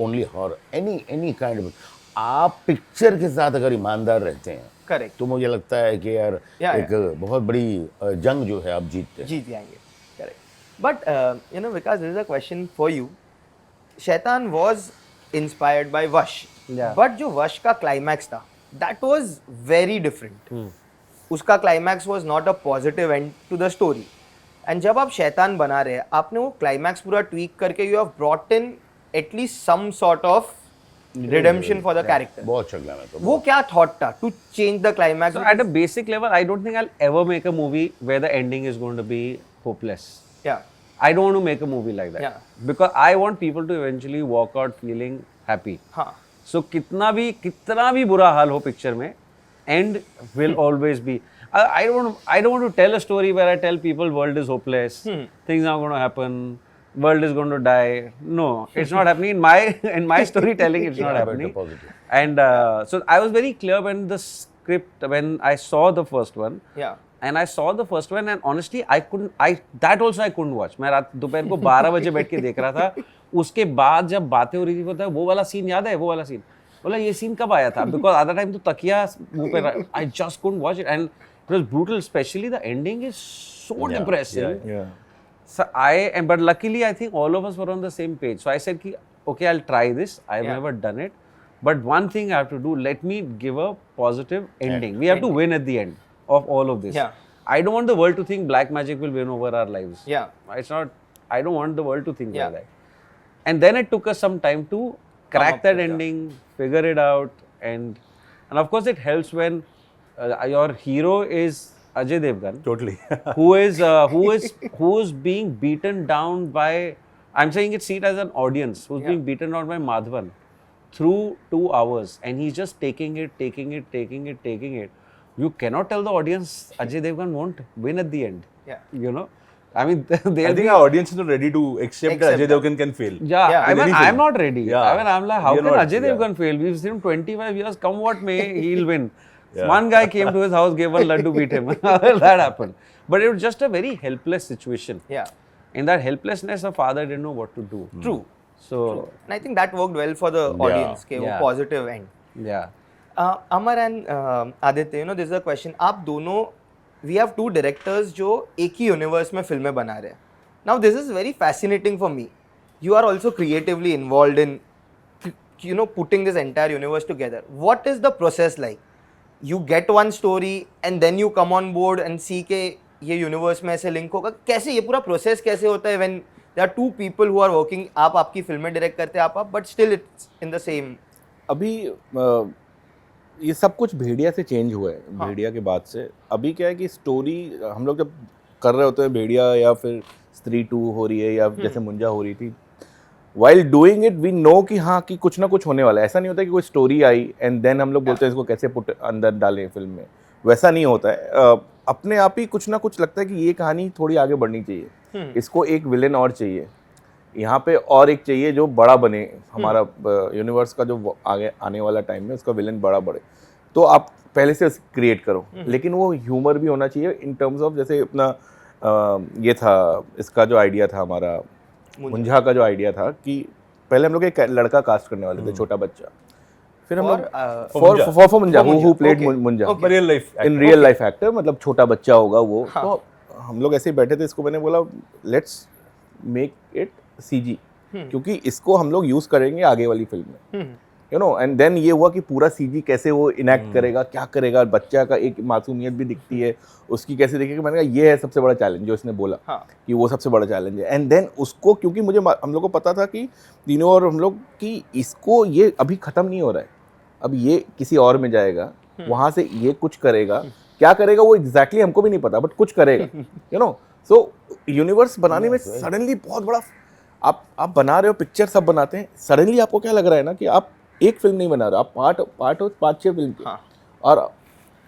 only horror, any kind of, आप पिक्चर के साथ अगर ईमानदार रहते हैं, करेक्ट, तो मुझे लगता है कि यार एक बहुत बड़ी जंग जो है आप जीत जाएंगे. But you know, Vikas, there is a question for you. Shaitaan was inspired by Vash, but जो Vash का climax था, that was very different. उसका climax was not a positive end to the story. And जब आप शैतान बना रहे हैं, आपने वो climax पूरा tweak करके you have brought in at least some sort of redemption for the character. बहुत अच्छा लगा तो. वो क्या thought था to change the climax? So at a basic level, I don't think I'll ever make a movie where the ending is going to be hopeless. I don't want to make a movie like that. Because I want people to eventually walk out feeling happy. So कितना भी बुरा हाल हो picture में, end will always be. I don't want to tell a story where I tell people world is hopeless, things are going to happen, world is going to die. No, it's not happening in my storytelling. It's not happening. And so I was very clear when the script, when I saw the first one. And I saw the first one, and honestly, I couldn't watch. मैं रात दोपहर को 12 बजे बैठ के देख रहा था. उसके बाद जब बातें हो रही थी, बोलता है वो वाला सीन याद है, वो वाला सीन. बोला ये सीन कब आया था? Because at that time तो तकिया मुंह पे, I just couldn't watch it, and it was brutal. Especially the ending is so depressing. So but luckily I think all of us were on the same page. So I said कि okay, I'll try this. I've never done it, but one thing I have to do. Let me give a positive ending. We have to win at the end of all of this. I don't want the world to think black magic will win over our lives. It's not. I don't want the world to think like that. And then it took us some time to crack that ending, figure it out, and of course it helps when your hero is Ajay Devgn, Totally. who is being beaten down by, I'm saying it, see it as an audience, who's being beaten down by Madhavan through 2 hours, and he's just taking it. You cannot tell the audience Ajay Devgn won't win at the end. Yeah. You know, I mean, I think our audience is not ready to accept that Ajay Devgn can fail. Yeah, Yeah. I mean, anything. I'm not ready. Yeah. I mean, I'm like, how We are can not, Ajay yeah. Devgn fail? We've seen him 25 years. Come what may, he'll win. One guy came to his house, gave one laddu, beat him. That happened. But it was just a very helpless situation. Yeah. In that helplessness, a father didn't know what to do. True. So, And I think that worked well for the audience. के वो Yeah. positive end. yeah. Amar and Aditya, you know, this is a question. आप दोनों, we have 2 directors जो एक ही universe में फिल्में बना रहे हैं. Now this is very fascinating for me. You are also creatively involved in, you know, putting this entire universe together. What is the process like? You get one story and then you come on board and see के ये universe में ऐसे link होगा. कैसे ये पूरा process कैसे होता है when there are 2 people who are working, आप आपकी फिल्में direct करते हैं आप, but still it's in the same. अभी ये सब कुछ भेड़िया से चेंज हुआ है, भेड़िया के बाद से. अभी क्या है कि स्टोरी हम लोग जब कर रहे होते हैं भेड़िया या फिर स्त्री 2 हो रही है या जैसे मुंजा हो रही थी, while doing it we know कि हाँ कि कुछ ना कुछ होने वाला है. ऐसा नहीं होता कि कोई स्टोरी आई एंड देन हम लोग बोलते हैं इसको कैसे पुट अंदर डालें फिल्म में, वैसा नहीं होता है. अपने आप ही कुछ ना कुछ लगता है कि ये कहानी थोड़ी आगे बढ़नी चाहिए, इसको एक विलेन और चाहिए यहाँ पे, और एक चाहिए जो बड़ा बने हमारा यूनिवर्स का, जो आगे आने वाला टाइम में उसका विलेन बड़ा बढ़े. तो आप पहले से क्रिएट करो, लेकिन वो ह्यूमर भी होना चाहिए इन टर्म्स ऑफ, जैसे अपना ये था, इसका जो आइडिया था हमारा मुंजा का जो आइडिया था कि पहले हम लोग एक लड़का कास्ट करने वाले थे, छोटा बच्चा. फिर हम लोग for Munjya who played Munjya in real life actor, मतलब छोटा बच्चा होगा वो. तो हम लोग ऐसे ही बैठे थे, इसको मैंने बोला लेट्स मेक इट सीजी, क्योंकि इसको हम लोग यूज करेंगे आगे वाली फिल्म में, यू नो. एंड देन ये हुआ कि पूरा सीजी कैसे वो इनैक्ट करेगा, क्या करेगा, बच्चा का एक मासूमियत भी दिखती है उसकी, कैसे दिखेगी. मैंने कहा ये है सबसे बड़ा चैलेंज जो इसने बोला, कि वो सबसे बड़ा चैलेंज है. एंड देन उसको, क्योंकि मुझे हम लोग को पता था कि तीनों और हम लोग कि इसको ये अभी ख़त्म नहीं हो रहा है, अब ये किसी और में जाएगा, वहाँ से ये कुछ करेगा, क्या करेगा वो एग्जैक्टली हमको भी नहीं पता, बट कुछ करेगा, यू नो. सो यूनिवर्स बनाने में सडनली बहुत बड़ा, आप बना रहे हो, पिक्चर सब बनाते हैं, सडनली आपको क्या लग रहा है ना कि आप एक फिल्म नहीं बना रहे, आप पार्ट हो 5-6 फिल्म के.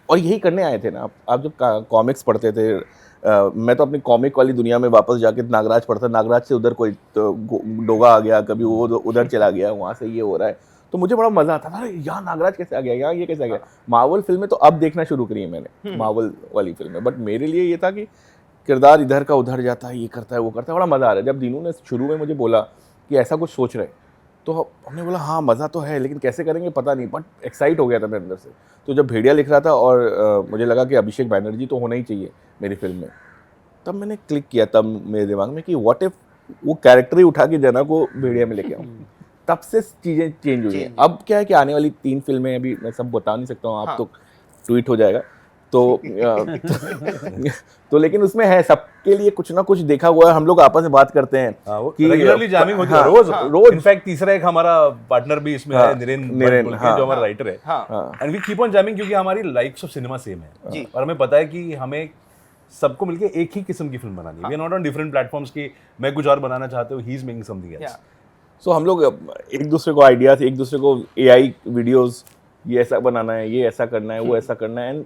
और यही करने आए थे ना आप जब कॉमिक्स पढ़ते थे. मैं तो अपनी कॉमिक वाली दुनिया में वापस जाके नागराज पढ़ता, नागराज से उधर कोई तो डोगा आ गया, कभी वो उधर चला गया, वहाँ से ये हो रहा है, तो मुझे बड़ा मजा आता था, यहाँ नागराज कैसे आ गया, यहाँ ये कैसे आ गया. मार्वल फिल्में तो अब देखना शुरू करी है मैंने, मार्वल वाली फिल्में, बट मेरे लिए ये था कि किरदार इधर का उधर जाता है, ये करता है वो करता है, बड़ा मज़ा आ रहा है. जब दीनू ने शुरू में मुझे बोला कि ऐसा कुछ सोच रहे, तो हमने बोला हाँ मज़ा तो है, लेकिन कैसे करेंगे पता नहीं, बट एक्साइट हो गया था मैं अंदर से. तो जब भेड़िया लिख रहा था और मुझे लगा कि अभिषेक बैनर्जी तो होना ही चाहिए मेरी फिल्म में, तब मैंने क्लिक किया, तब मेरे दिमाग में कि व्हाट इफ वो कैरेक्टर ही उठा के जना को भेड़िया में लेके आऊँ. तब से चीज़ें चेंज हुई हैं. अब क्या है कि आने वाली 3 फिल्में, अभी मैं सब बता नहीं सकता हूँ, आप तो ट्वीट हो जाएगा तो तो लेकिन उसमें है सबके लिए कुछ ना कुछ देखा हुआ है. हम लोग आपस में बात करते हैं कि रेगुलरली जैमिंग होती है रोज. इनफैक्ट तीसरा एक हमारा पार्टनर भी इसमें है, निरेन जो हमारा राइटर है, and we keep on jamming, क्योंकि हमारी लाइक्स ऑफ सिनेमा सेम है और हमें पता है कि हमें सबको मिलके एक ही किस्म की फिल्म बनानी है. We are not on different platforms की मैं कुछ और बनाना चाहता हूँ, he is making something else. So हम लोग एक दूसरे को आइडियाज, एक दूसरे को एआई वीडियोस, ये ऐसा बनाना है, ये ऐसा करना है, वो ऐसा करना है. एंड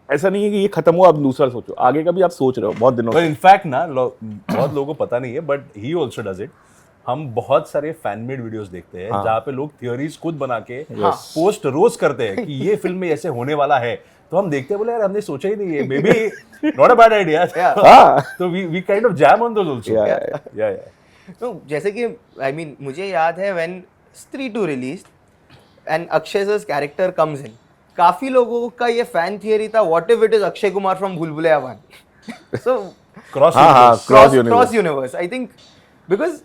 ऐसा नहीं है कि ये खत्म हुआ, आप दूसरा सोचो, आगे का भी आप सोच रहे हो बहुत दिनों से. इनफैक्ट ना बहुत लोगों को पता नहीं है, but he also does it. हम बहुत सारे फैन मेड वीडियोस देखते हैं जहाँ पे लोग थियोरीज खुद बना के पोस्ट रोज करते हैं कि ये फिल्म में ऐसे होने वाला है. तो हम देखते हैं, बोले यार हमने सोचा ही नहीं है, maybe not a bad idea. तो we kind of jam on those also. या तो जैसे कि आई मीन मुझे याद है when Stree 2 released and Akshay sir's character comes in, काफी लोगों का ये फैन थियरी था, what if it is Akshay Kumar from Bhool Bhulaiyaa 1. So cross universe I think, because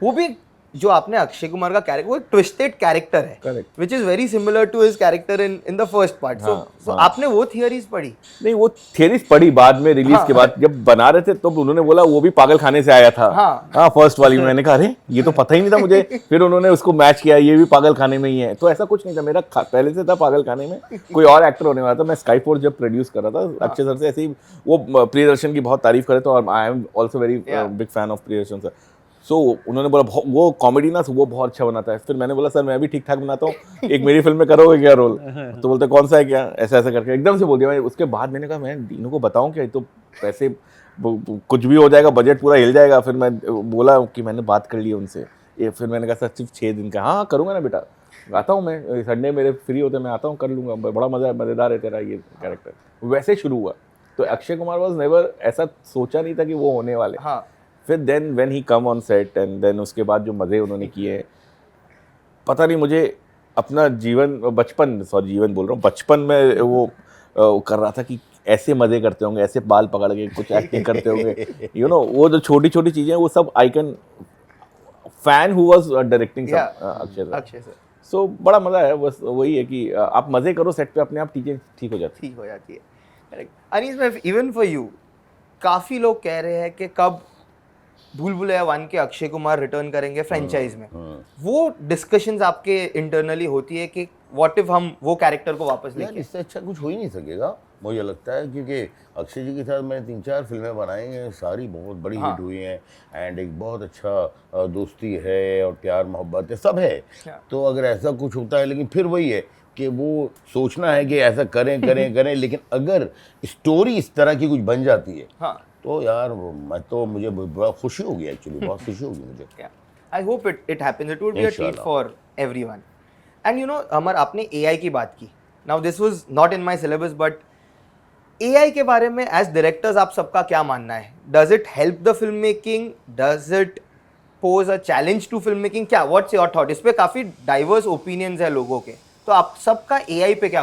वो भी जो आपने अक्षय कुमार का कैरेक्टर, वो एक ट्विस्टेड कैरेक्टर है, Correct. Which is very similar to his character in the first part. So आपने वो थियरीज पढ़ी? नहीं, वो थियरीज पढ़ी बाद में, रिलीज के बाद जब बना रहे थे तो उन्होंने बोला वो भी पागल खाने से आया था. हाँ, फर्स्ट वाली में. मैंने कहा अरे ये तो पता ही नहीं था मुझे. फिर उन्होंने उसको मैच किया, ये भी पागल खाने में ही है. तो ऐसा कुछ नहीं था, मेरा पहले से था पागल खाने में कोई और एक्टर होने वाला था. मैं स्काई फोर्स जब प्रोड्यूस कर रहा था अक्षय सर से, ऐसे ही वो प्रियदर्शन की बहुत तारीफ करे तो, और I am also very big fan of Priyadarshan sir. So उन्होंने बोला वो कॉमेडी ना वो बहुत अच्छा बनाता है. फिर मैंने बोला सर मैं भी ठीक ठाक बनाता हूँ, एक मेरी फिल्म में करोगे क्या रोल? तो बोलते कौन सा है क्या, ऐसा ऐसा करके एकदम से बोल दिया. उसके बाद मैंने कहा मैं दीनों को बताऊँ क्या, तो पैसे कुछ भी हो जाएगा, बजट पूरा हिल जाएगा. फिर मैं बोला कि मैंने बात कर ली उनसे. फिर मैंने कहा सर सिर्फ 6 दिन का. हाँ करूँगा ना बेटा, आता हूँ मैं, संडे मेरे फ्री होते मैं आता हूँ, कर लूँगा, बड़ा मज़ेदार है तेरा ये कैरेक्टर. वैसे शुरू हुआ. तो अक्षय कुमार वॉज नेवर, ऐसा सोचा नहीं था कि वो होने वाले. हाँ. फिर then when he come on set and then उसके बाद जो मज़े उन्होंने किए, पता नहीं मुझे अपना जीवन बोल रहा हूँ, बचपन में वो कर रहा था कि ऐसे मज़े करते होंगे, ऐसे बाल पकड़ के कुछ एक्टिंग करते होंगे. वो जो छोटी छोटी चीज़ें वो सब I can fan who was directing Akshay sir. So बड़ा मज़ा है. बस वही है कि आप मज़े करो सेट पे, अपने आप चीज़ें ठीक हो जाती है. करेक्ट. अनीस भाई, इवन फॉर यू, काफ़ी लोग कह रहे हैं कि कब भूल भुलैया 1 के अक्षय कुमार रिटर्न करेंगे फ्रेंचाइज में. वो डिस्कशंस आपके इंटरनली होती है कि व्हाट इफ हम वो कैरेक्टर को वापस लेके? इससे अच्छा कुछ हो ही नहीं सकेगा मुझे लगता है, क्योंकि अक्षय जी के साथ मैंने 3-4 फिल्में बनाई हैं, सारी बहुत बड़ी हिट हुई हैं. एंड एक बहुत अच्छा दोस्ती है और प्यार मोहब्बत है, सब है. तो अगर ऐसा कुछ होता है, लेकिन फिर वही है कि वो सोचना है कि ऐसा करें करें करें, लेकिन अगर स्टोरी इस तरह की कुछ बन जाती है तो यार मुझे बड़ा खुशी होगी, एक्चुअली बहुत खुशी होगी मुझे. I hope it happens. It would be a treat for everyone. And you know Amar, आपने एआई की बात की. Now this was not in my syllabus, but AI के बारे में एज डायरेक्टर्स आप सबका क्या मानना है? Does it help the film making? Does it pose a challenge to film making? क्या, व्हाट्स योर थॉट? इस पे काफी डाइवर्स ओपिनियंस है लोगों के, तो आप सबका एआई पे क्या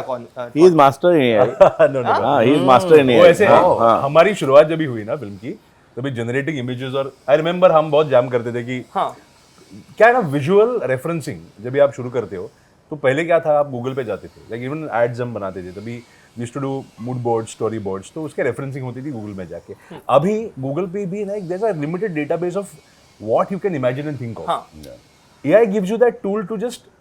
he is master in AI. No he is master in AI. वैसे हमारी शुरुआत जब भी हुई ना फिल्म की, तभी जनरेटिंग इमेजेस, और आई रिमेंबर हम बहुत जैम करते थे कि क्या है ना, विजुअल रेफरेंसिंग जब भी आप शुरू करते हो तो पहले क्या था, आप गूगल पे जाते थे, लाइक इवन एड्स हम बनाते थे, तभी used to do mood boards, story boards, तो उसके रेफरेंसिंग होती थी गूगल में जाके. अभी गूगल पे भी ना there is a limited database of what you can imagine and think of. AI gives you that tool to just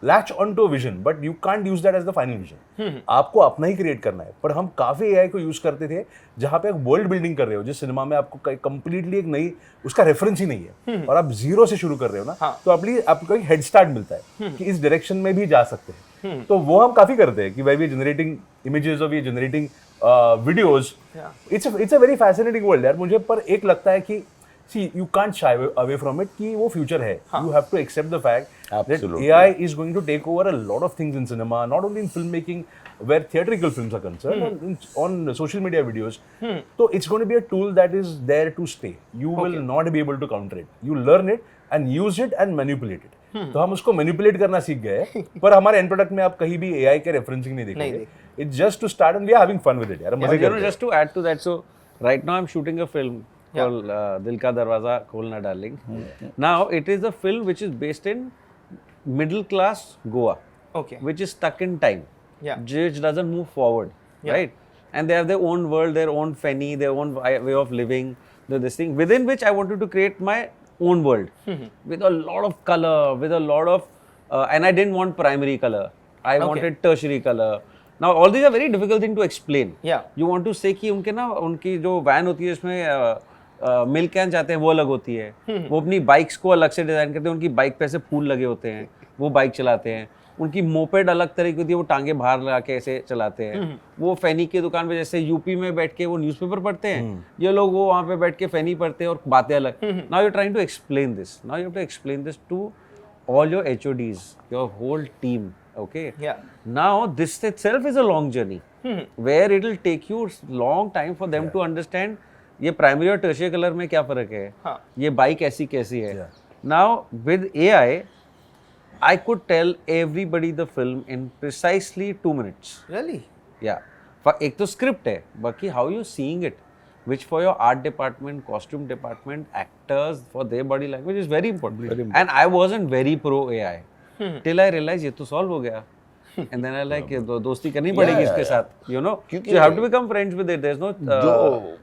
latch on to vision, but you can't use that as the final vision. आपको अपना ही create करना है. पर हम काफी AI को use करते थे जहां पे एक वर्ल्ड बिल्डिंग कर रहे हो, जिस सिनेमा में आपको कंप्लीटली एक नई, उसका रेफरेंस ही नहीं है, और आप जीरो से शुरू कर रहे हो ना, तो आपको एक हेड स्टार्ट मिलता है कि इस डायरेक्शन में भी जा सकते हैं. तो वो हम काफी करते हैं कि भाई वी जनरेटिंग इमेजेस और we generating videos. It's a very fascinating world यार मुझे. पर एक लगता है कि see you can't shy away from it कि वो future है. You have to accept the fact that AI is going to take over a lot of things in cinema, not only in filmmaking where theatrical films are concerned, on social media videos. So it's going to be a tool that is there to stay. You will not be able to counter it. You learn it and use it and manipulate it. तो हम उसको manipulate करना सीख गए, पर हमारे and product में आप कहीं भी एआई के रेफरेंसिंग नहीं देखेंगे. It's just to start and we are having fun with it यार, मजे कर रहे हैं. Just to add to that, so right now I'm shooting a film called Dil Ka Darwaza Kholna Darling. Now it is a film which is based in middle class Goa, which is stuck in time, which doesn't move forward, right? And they have their own world, their own fenny, their own way of living, this thing within which I wanted to create my own world with a lot of color, with a lot of and I didn't want primary color. I wanted tertiary color. Now all these are very difficult thing to explain. You want to say कि उनके ना, उनकी जो van होती है इसमें milk can जाते हैं वो अलग होती है, वो अपनी बाइक्स को अलग से डिजाइन करते हैं, उनकी बाइक पे ऐसे फूल लगे होते हैं, वो बाइक चलाते हैं. उनकी मोपेड अलग तरह की होती है, वो टांगे बाहर लगा के ऐसे चलाते हैं. वो फैनी की दुकान पे जैसे यूपी में बैठ के वो न्यूज़पेपर पढ़ते हैं, ये लोग वो वहाँ पे बैठ के फैनी पढ़ते हैं और बातें अलग. Now you trying to explain this, now you have to explain this to all your HODs, your whole team, okay? Now this itself is a long journey, where it will take you long time for them to understand ये primary और tertiary color में क्या फर्क है, ये bike ऐसी कैसी है. Now with AI, I could tell everybody the film in precisely 2 minutes. Really? Yeah. एक तो script है, बाकी how you seeing it, which for your art department, costume department, actors, for their body language is very important. And I wasn't very pro AI till I realized ये तो solve हो गया. And then I like ये दोस्ती करनी पड़ेगी इसके साथ, you know. So you have to become friends with it. There's no जो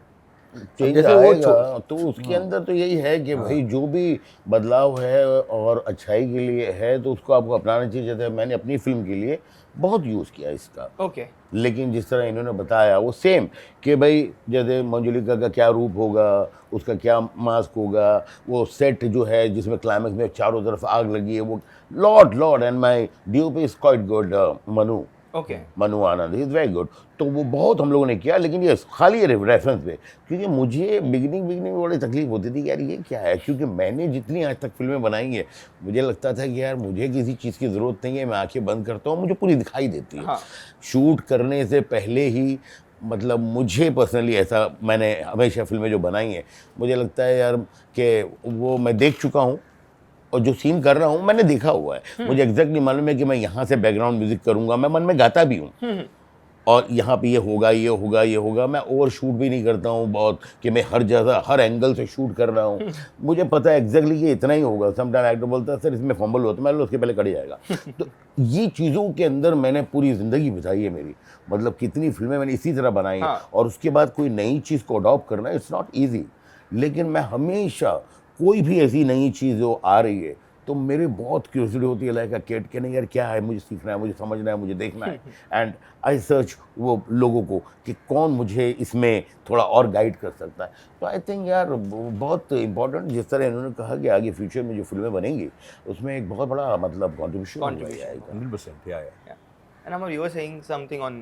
चेंज आएगा तो उसके अंदर तो यही है कि भाई जो भी बदलाव है और अच्छाई के लिए है तो उसको आपको अपनाना चाहिए. जैसे मैंने अपनी फिल्म के लिए बहुत यूज़ किया इसका. ओके. लेकिन जिस तरह इन्होंने बताया वो सेम कि भाई जैसे मंजुलिका का क्या रूप होगा, उसका क्या मास्क होगा, वो सेट जो है जिसमें क्लाइमेक्स में चारों तरफ आग लगी है, वो Lord and my DOP is quite good. Manu Anand is very good. तो वो बहुत हम लोगों ने किया. लेकिन ये खाली रेफरेंस पे, क्योंकि मुझे बिगिनिंग में बड़ी तकलीफ होती थी कि यार ये क्या है, क्योंकि मैंने जितनी आज तक फिल्में बनाई है मुझे लगता था कि यार मुझे किसी चीज़ की ज़रूरत नहीं है, मैं आंखें बंद करता हूँ मुझे पूरी दिखाई देती है. शूट करने से पहले ही मतलब मुझे पर्सनली ऐसा, मैंने हमेशा फिल्में जो बनाई हैं मुझे लगता है यार कि वो मैं देख चुका हूँ और जो सीन कर रहा हूँ मैंने देखा हुआ है. मुझे एग्जैक्टली मालूम है कि मैं यहाँ से बैकग्राउंड म्यूजिक करूँगा, मैं मन में गाता भी हूँ और यहाँ पे ये होगा. मैं ओवर शूट भी नहीं करता हूँ बहुत कि मैं हर जगह हर एंगल से शूट कर रहा हूँ. मुझे पता है एग्जैक्टली कि इतना ही होगा. समटाइम एक्टर बोलता है सर इसमें फंबल होता है, मैं उसके पहले कट जाएगा. तो ये चीज़ों के अंदर मैंने पूरी ज़िंदगी बिताई है मेरी. मतलब कितनी फिल्में मैंने इसी तरह बनाई हैं. और उसके बाद कोई नई चीज़ को अडॉप्ट करना इट्स नॉट ईजी. लेकिन मैं हमेशा कोई भी ऐसी नई चीज़ जो आ रही है तो मेरी बहुत क्यूरियोसिटी होती है लाइक अ किड कि नहीं यार क्या है, मुझे सीखना है, मुझे समझना है, मुझे देखना है. एंड आई सर्च वो लोगों को कि कौन मुझे इसमें थोड़ा और गाइड कर सकता है. तो आई थिंक यार बहुत इंपॉर्टेंट, जिस तरह इन्होंने कहा कि आगे फ्यूचर में जो फिल्में बनेंगी उसमें एक बहुत बड़ा मतलब कॉन्ट्रीब्यूशन आएगा. 100%. Yeah. And Amar, you were saying something on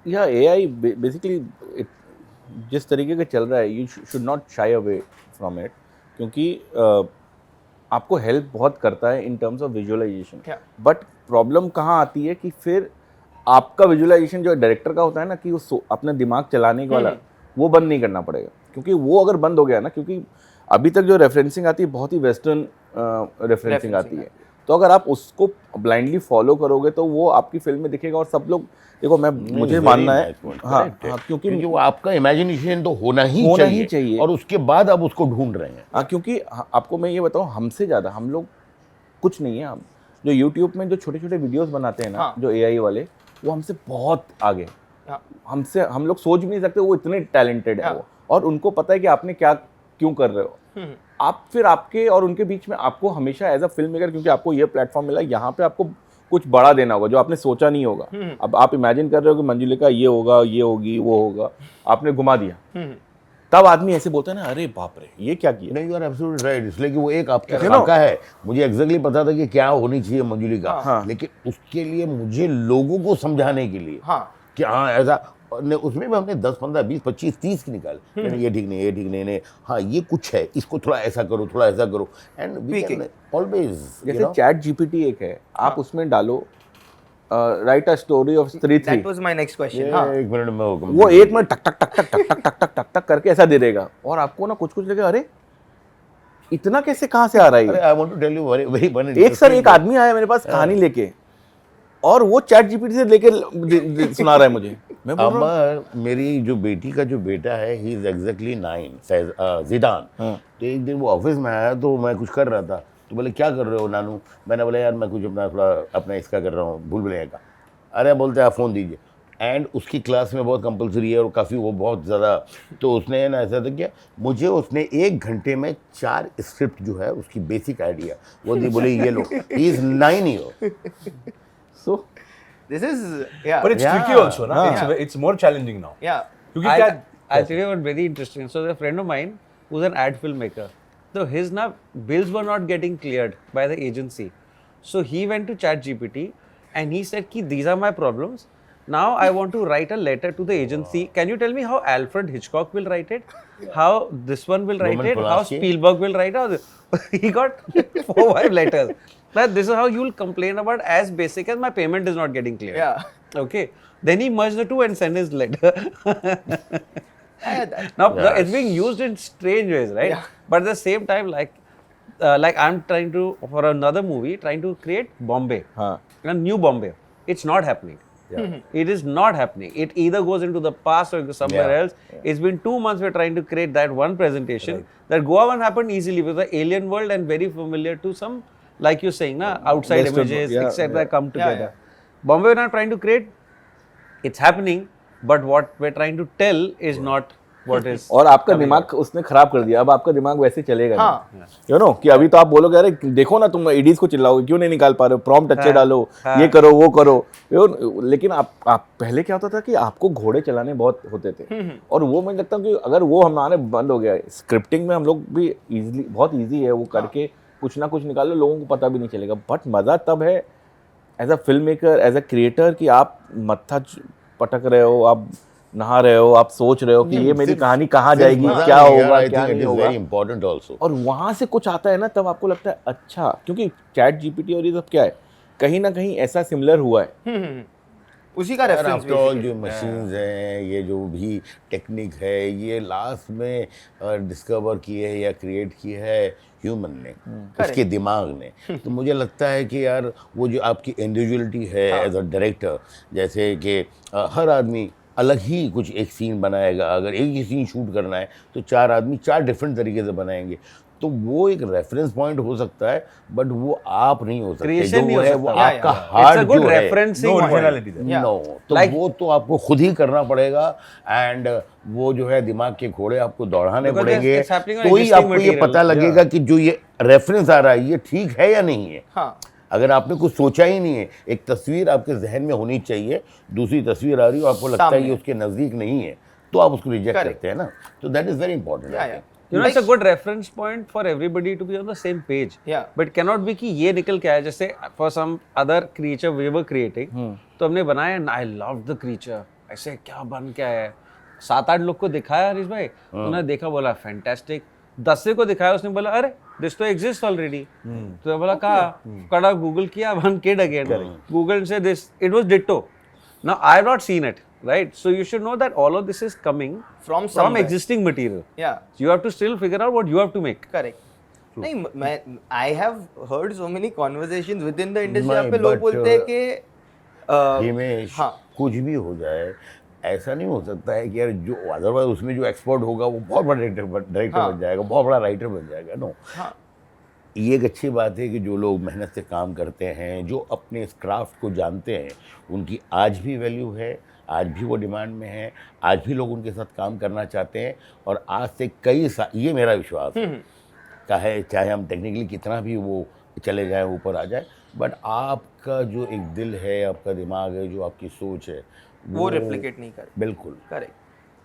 AI basically जिस तरीके का चल रहा है, you should not shy away from it, क्योंकि आपको हेल्प बहुत करता है in terms of visualisation. But problem कहाँ आती है कि फिर आपका विजुअलाइजेशन जो डायरेक्टर का होता है ना, कि वो अपना दिमाग चलाने वाला वो बंद नहीं करना पड़ेगा. क्योंकि वो अगर बंद हो गया ना, क्योंकि अभी तक जो रेफरेंसिंग आती है बहुत ही वेस्टर्न रेफरेंसिंग आती है. तो अगर आप उसको ब्लाइंडली फॉलो करोगे तो वो आपकी फिल्म में दिखेगा. और सब लोग देखो, मुझे मानना है हाँ, क्योंकि वो आपका इमेजिनेशन तो होना ही चाहिए और उसके बाद आप उसको ढूंढ रहे हैं. हाँ, क्योंकि आपको मैं ये बताऊँ, हमसे ज़्यादा हम लोग कुछ नहीं है. हम जो यूट्यूब में जो छोटे छोटे वीडियोस बनाते हैं ना, जो AI वाले, वो हमसे बहुत आगे. हमसे हम लोग सोच भी नहीं सकते, वो इतने टैलेंटेड है वो. और उनको पता है कि आपने क्या क्यों कर रहे हो. आप फिर आपके और उनके बीच में आपको हमेशा एज अ फिल्म मेकर, क्योंकि आपको ये प्लेटफॉर्म मिला, यहाँ पे आपको कुछ बड़ा देना होगा जो आपने सोचा नहीं होगा. अब आप इमेजिन कर रहे हो कि मंजुलिका ये होगा, ये होगी, वो होगा, आपने घुमा दिया. तब आदमी ऐसे बोलता है ना, अरे बाप रे ये क्या किया. नहीं, यू आर एब्सोल्युटली राइट. इसलिए कि वो एक आपका खाका है. मुझे एग्जैक्टली पता था कि क्या होनी चाहिए मंजुलिका, लेकिन उसके लिए मुझे लोगों को समझाने के लिए कि हाँ ऐसा, उसमें भी हमने 10, 15, 20, 25, 30 की निकाल. ये ठीक नहीं, हाँ ये कुछ है, इसको थोड़ा ऐसा करो, थोड़ा ऐसा करो. एंड वी कैन ऑलवेज, जैसे चैट GPT एक है, आप उसमें डालो राइट अ स्टोरी ऑफ स्त्री 3. That was my next question. एक मिनट में वो 1 मिनट टक टक टक टक टक टक टक टक टक टक करके ऐसा दे देगा. और आपको ना कुछ लगेगा, अरे इतना कैसे, कहाँ से आ रहा है. I want to tell you very funny. एक आदमी आया मेरे पास कहानी लेके, और वो चैट GPT से लेके सुना रहा है मुझे. मैं बोल रहा हूं, मेरी जो बेटी का जो बेटा है, ही इज एग्जैक्टली 9, ज़ीदान. तो एक दिन वो ऑफिस में आया तो मैं कुछ कर रहा था, तो बोले क्या कर रहे हो नानू. मैंने बोला यार मैं कुछ अपना इसका कर रहा हूँ, भूल भुलैया का. अरे बोलते आप फ़ोन दीजिए. एंड उसकी क्लास में बहुत कंपलसरी है और काफ़ी वो बहुत ज़्यादा. तो उसने ना ऐसा था किया, मुझे उसने 1 घंटे में 4 स्क्रिप्ट जो है उसकी बेसिक आइडिया वो दी. बोले ये लो, he is 9 year. So this is But it's tricky also, na? It's more challenging now. क्योंकि क्या, I'll tell you what very interesting. So there's a friend of mine who's an ad filmmaker. So his bills were not getting cleared by the agency. So he went to ChatGPT and he said ki these are my problems. Now I want to write a letter to the agency. Can you tell me how Alfred Hitchcock will write it? How this one will write it? How Spielberg will write it? He got 4-5 letters. That this is how you will complain about as basic as my payment is not getting cleared. Yeah. Okay. Then he merged the two and sent his letter. Now it's being used in strange ways, right? Yeah. But at the same time, like I'm trying to, for another movie, trying to create Bombay, a new Bombay. It's not happening. It is not happening. It either goes into the past or somewhere Yeah. else. It's been 2 months we're trying to create that one presentation. That Goa one happened easily with the alien world and very familiar to some, like you're saying, na, outside Western, images, yeah, etc. come together. yeah. Bombay we're not trying to create. It's happening, but what we're trying to tell is not what is. और आपका दिमाग उसने खराब कर दिया, अब आपका दिमाग वैसे चलेगा हाँ. नहीं, यू नो कि अभी तो आप बोलोगे अरे देखो ना तुम एडीज को चिल्लाओगे क्यों नहीं निकाल पा रहे हो, प्रॉम्प्ट अच्छे डालो, ये करो वो करो, लेकिन आप पहले क्या होता था कि आपको घोड़े चलाने बहुत होते थे और वो मुझे लगता है कि अगर वो हमारे बंद हो गया, स्क्रिप्टिंग में हम लोग भी इजीली, बहुत इजी है वो करके कुछ ना कुछ निकाल लो, लोगों को पता भी नहीं चलेगा, बट मज़ा तब है as a film maker, as a creator कि आप मत्था पटक रहे हो, आप नहा रहे हो, आप सोच रहे हो कि ये मेरी कहानी कहाँ जाएगी, क्या होगा क्या नहीं होगा, वेरी इंपॉर्टेंट आल्सो। और वहां से कुछ आता है ना तब आपको लगता है अच्छा, क्योंकि चैट जीपीटी और ये सब क्या है, कहीं ना कहीं ऐसा सिमिलर हुआ है। उसी का रेफरेंस आफ्टर ऑल जो मशीन्स हैं, ये जो भी टेक्निक है, ये लास्ट में डिस्कवर की है या क्रिएट की है ह्यूमन ने, उसके दिमाग ने। तो मुझे लगता है कि यार वो जो आपकी इंडिविजुअलिटी है एज अ डायरेक्टर, जैसे कि हर आदमी अलग ही कुछ एक सीन बनाएगा, अगर एक ही सीन शूट करना है तो 4 आदमी 4 डिफरेंट तरीके से बनाएंगे, तो वो एक रेफरेंस पॉइंट हो सकता है, बट वो आप नहीं हो सकते, जो नहीं वो हो है सकता। वो Yeah, आपका yeah. Heart It's a good जो है, referencing No point. originality there. Yeah. No, तो Like- वो तो आपको खुद ही करना पड़ेगा, एंड वो जो है दिमाग के घोड़े आपको दौड़ाने Because पड़ेंगे, it's happening on तो ही existing आपको ये material. पता लगेगा कि जो ये रेफरेंस आ रहा है ये ठीक है या नहीं है। हाँ. अगर आपने कुछ सोचा ही नहीं है, एक तस्वीर आपके जहन में होनी चाहिए, दूसरी तस्वीर आ रही है, आपको लगता है सामने। ये उसके नज़दीक नहीं है, तो आप उसको रिजेक्ट Correct. करते हैं ना, तो that is very important. Yeah, yeah. You know, it's a good reference point for everybody to be on the same page. Yeah. But cannot be कि ये निकल के आया, जैसे for some other creature we were creating, तो हमने बनाया and I loved the creature, ऐसे क्या बन के आया है, 7-8 लोग को दिखाया हरीश भाई, उन्होंने देखा बोला फैंटास्टिक, 10 को दिखाया, उसने बोला अरे दिस तो एग्जिस्ट ऑलरेडी, तो बोला कहा कड़ा गूगल किया, वन किड अगेन, गूगल से this it was ditto, now I have not seen it, right? So you should know that all of this is coming From somewhere. existing material. Yeah. So you have to still figure out what you have to make. Correct. नहीं, मैं I have heard so many conversations within the industry, नहीं, यहाँ पे लोग but, बोलते हैं कि हिमेश, हाँ. कुछ भी हो जाए, ऐसा नहीं हो सकता है कि यार जो अदरवाइज उसमें जो एक्सपर्ट होगा वो बहुत बड़ा डायरेक्टर हाँ. बन जाएगा, बहुत बड़ा राइटर बन जाएगा। नो, हाँ. ये एक अच्छी बात है कि जो लोग मेहनत से काम करते हैं, जो अपने इस क्राफ्ट को जानते हैं, उनकी आज भी वैल्यू है, आज भी वो डिमांड में है, आज भी लोग उनके साथ काम करना चाहते हैं, और आज से कई साल, ये मेरा विश्वास है, चाहे हम टेक्निकली कितना भी वो चले जाएं, ऊपर आ जाए, बट आपका जो एक दिल है, आपका दिमाग है, जो आपकी सोच है, वो replicate नहीं कर। बिल्कुल। Correct.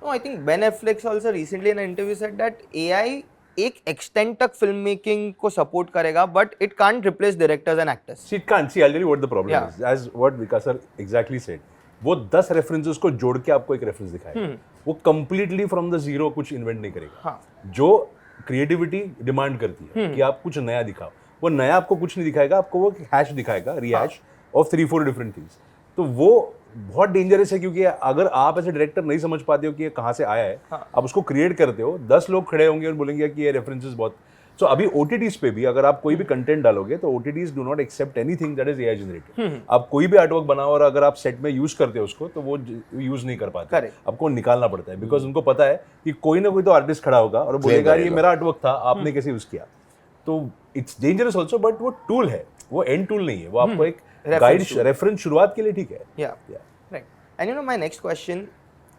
No, I think Ben Affleck also recently in an interview said that AI एक extent तक फिल्म मेकिंग को सपोर्ट करेगा, but it can't replace directors and actors. See, it can't. See, I'll tell you what the problem Yeah. is. As what Vikas sir exactly said. वो 10 references को जोड़ के आपको एक रेफरेंस दिखाएगा। वो कंप्लीटली फ्रॉम द जीरो कुछ invent नहीं करेगा। हाँ. जो क्रिएटिविटी डिमांड करती है कि आप कुछ नया दिखाओ, वो नया आपको कुछ नहीं दिखाएगा, आपको वो हैश दिखाएगा, रिहैश ऑफ 3-4 डिफरेंट थिंग्स। तो वो बहुत डेंजरस है, क्योंकि अगर आप ऐसे डायरेक्टर नहीं समझ पाते हो कि ये कहाँ से आया है, आप उसको क्रिएट करते हो, 10 लोग खड़े होंगे और बोलेंगे कि ये रेफरेंसेस बहुत। सो अभी OTTs पे भी अगर आप कोई भी कंटेंट डालोगे तो OTTs do not accept anything that is AI generated. आप कोई भी आर्टवर्क बनाओ और अगर आप सेट में यूज करते हो उसको, तो वो यूज नहीं कर पाते, Correct. आपको निकालना पड़ता है, बिकॉज उनको पता है कि कोई ना कोई तो आर्टिस्ट खड़ा होगा और बोलेगा ये मेरा आर्टवर्क था, आपने कैसे यूज किया। तो इट्स डेंजरस ऑल्सो, बट वो टूल है, वो एंड टूल नहीं है, वो आपको एक गाइड रेफरेंस शुरुआत के लिए ठीक है। Yeah. Right. And you know, my next question,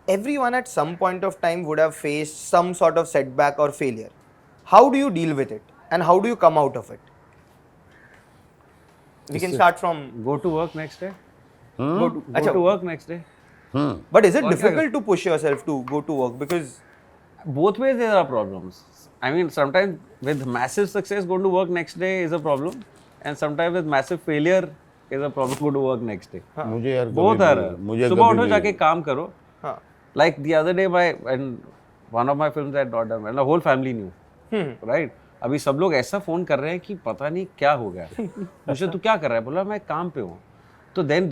everyone at some point of time would have faced some sort of setback or failure. How do you deal with it? And how do you come out of it? We can start from, Go to work next day. go Go to work next day. but is it difficult to push yourself to go to work? Because Both ways there are problems. I mean, sometimes with massive success, going to work next day is a problem, and sometimes with massive failure is a problem. Go to work next day. मुझे यार Both कभी are. भी- मुझे सुबह कभी उठो भी- जाके काम करो. हाँ. Like the other day, one of my films I got done, and the whole family knew. Right? अभी सब लोग ऐसा फोन कर रहे हैं कि पता नहीं क्या हो गया। मुझे तू क्या कर रहा है? बोला मैं काम पे हूँ। तो then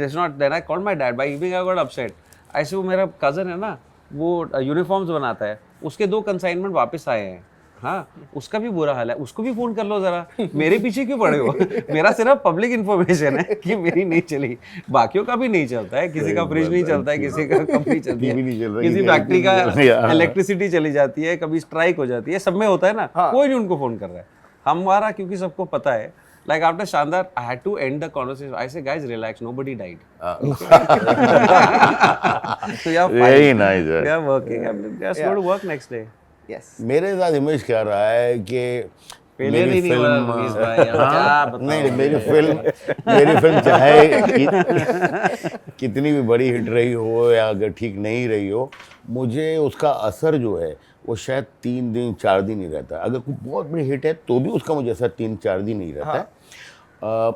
I called my dad. By evening I got upset. ऐसे वो मेरा कजन है ना, वो यूनिफॉर्म्स बनाता है, उसके 2 कंसाइनमेंट वापस आए हैं। हाँ, उसका भी बुरा हाल है, उसको भी फोन कर लो जरा, मेरे पीछे क्यों पड़े हो? मेरा सिर्फ पब्लिक इन्फॉर्मेशन है कि मेरी नहीं चली, बाकियों का भी नहीं चलता है, किसी का फ्रिज नहीं चलता है, किसी का कप नहीं चलती है, किसी फैक्ट्री का इलेक्ट्रिसिटी चली जाती है, कभी स्ट्राइक हो जाती है, सब में होता है ना, कोई नहीं उनको फोन कर रहा है। हमारा क्योंकि सबको पता है, like after Shandar, I had to end the conversation. I say, guys, relax. Nobody died. So yeah, Very nice. We are working. I'm just going to work next day. Yes. मेरे साथ इमेज क्या रहा है कि पहले मेरी नहीं बोला रवीश भाई, अब क्या बताऊं? नहीं, मेरी फिल्म चाहे कितनी भी बड़ी हिट रही हो या अगर ठीक नहीं रही हो, मुझे उसका असर जो है वो शायद 3 दिन 4 दिन ही रहता है। अगर कोई बहुत बड़ी हिट है तो भी उसका मुझे असर 3-4 दिन ही रहता है।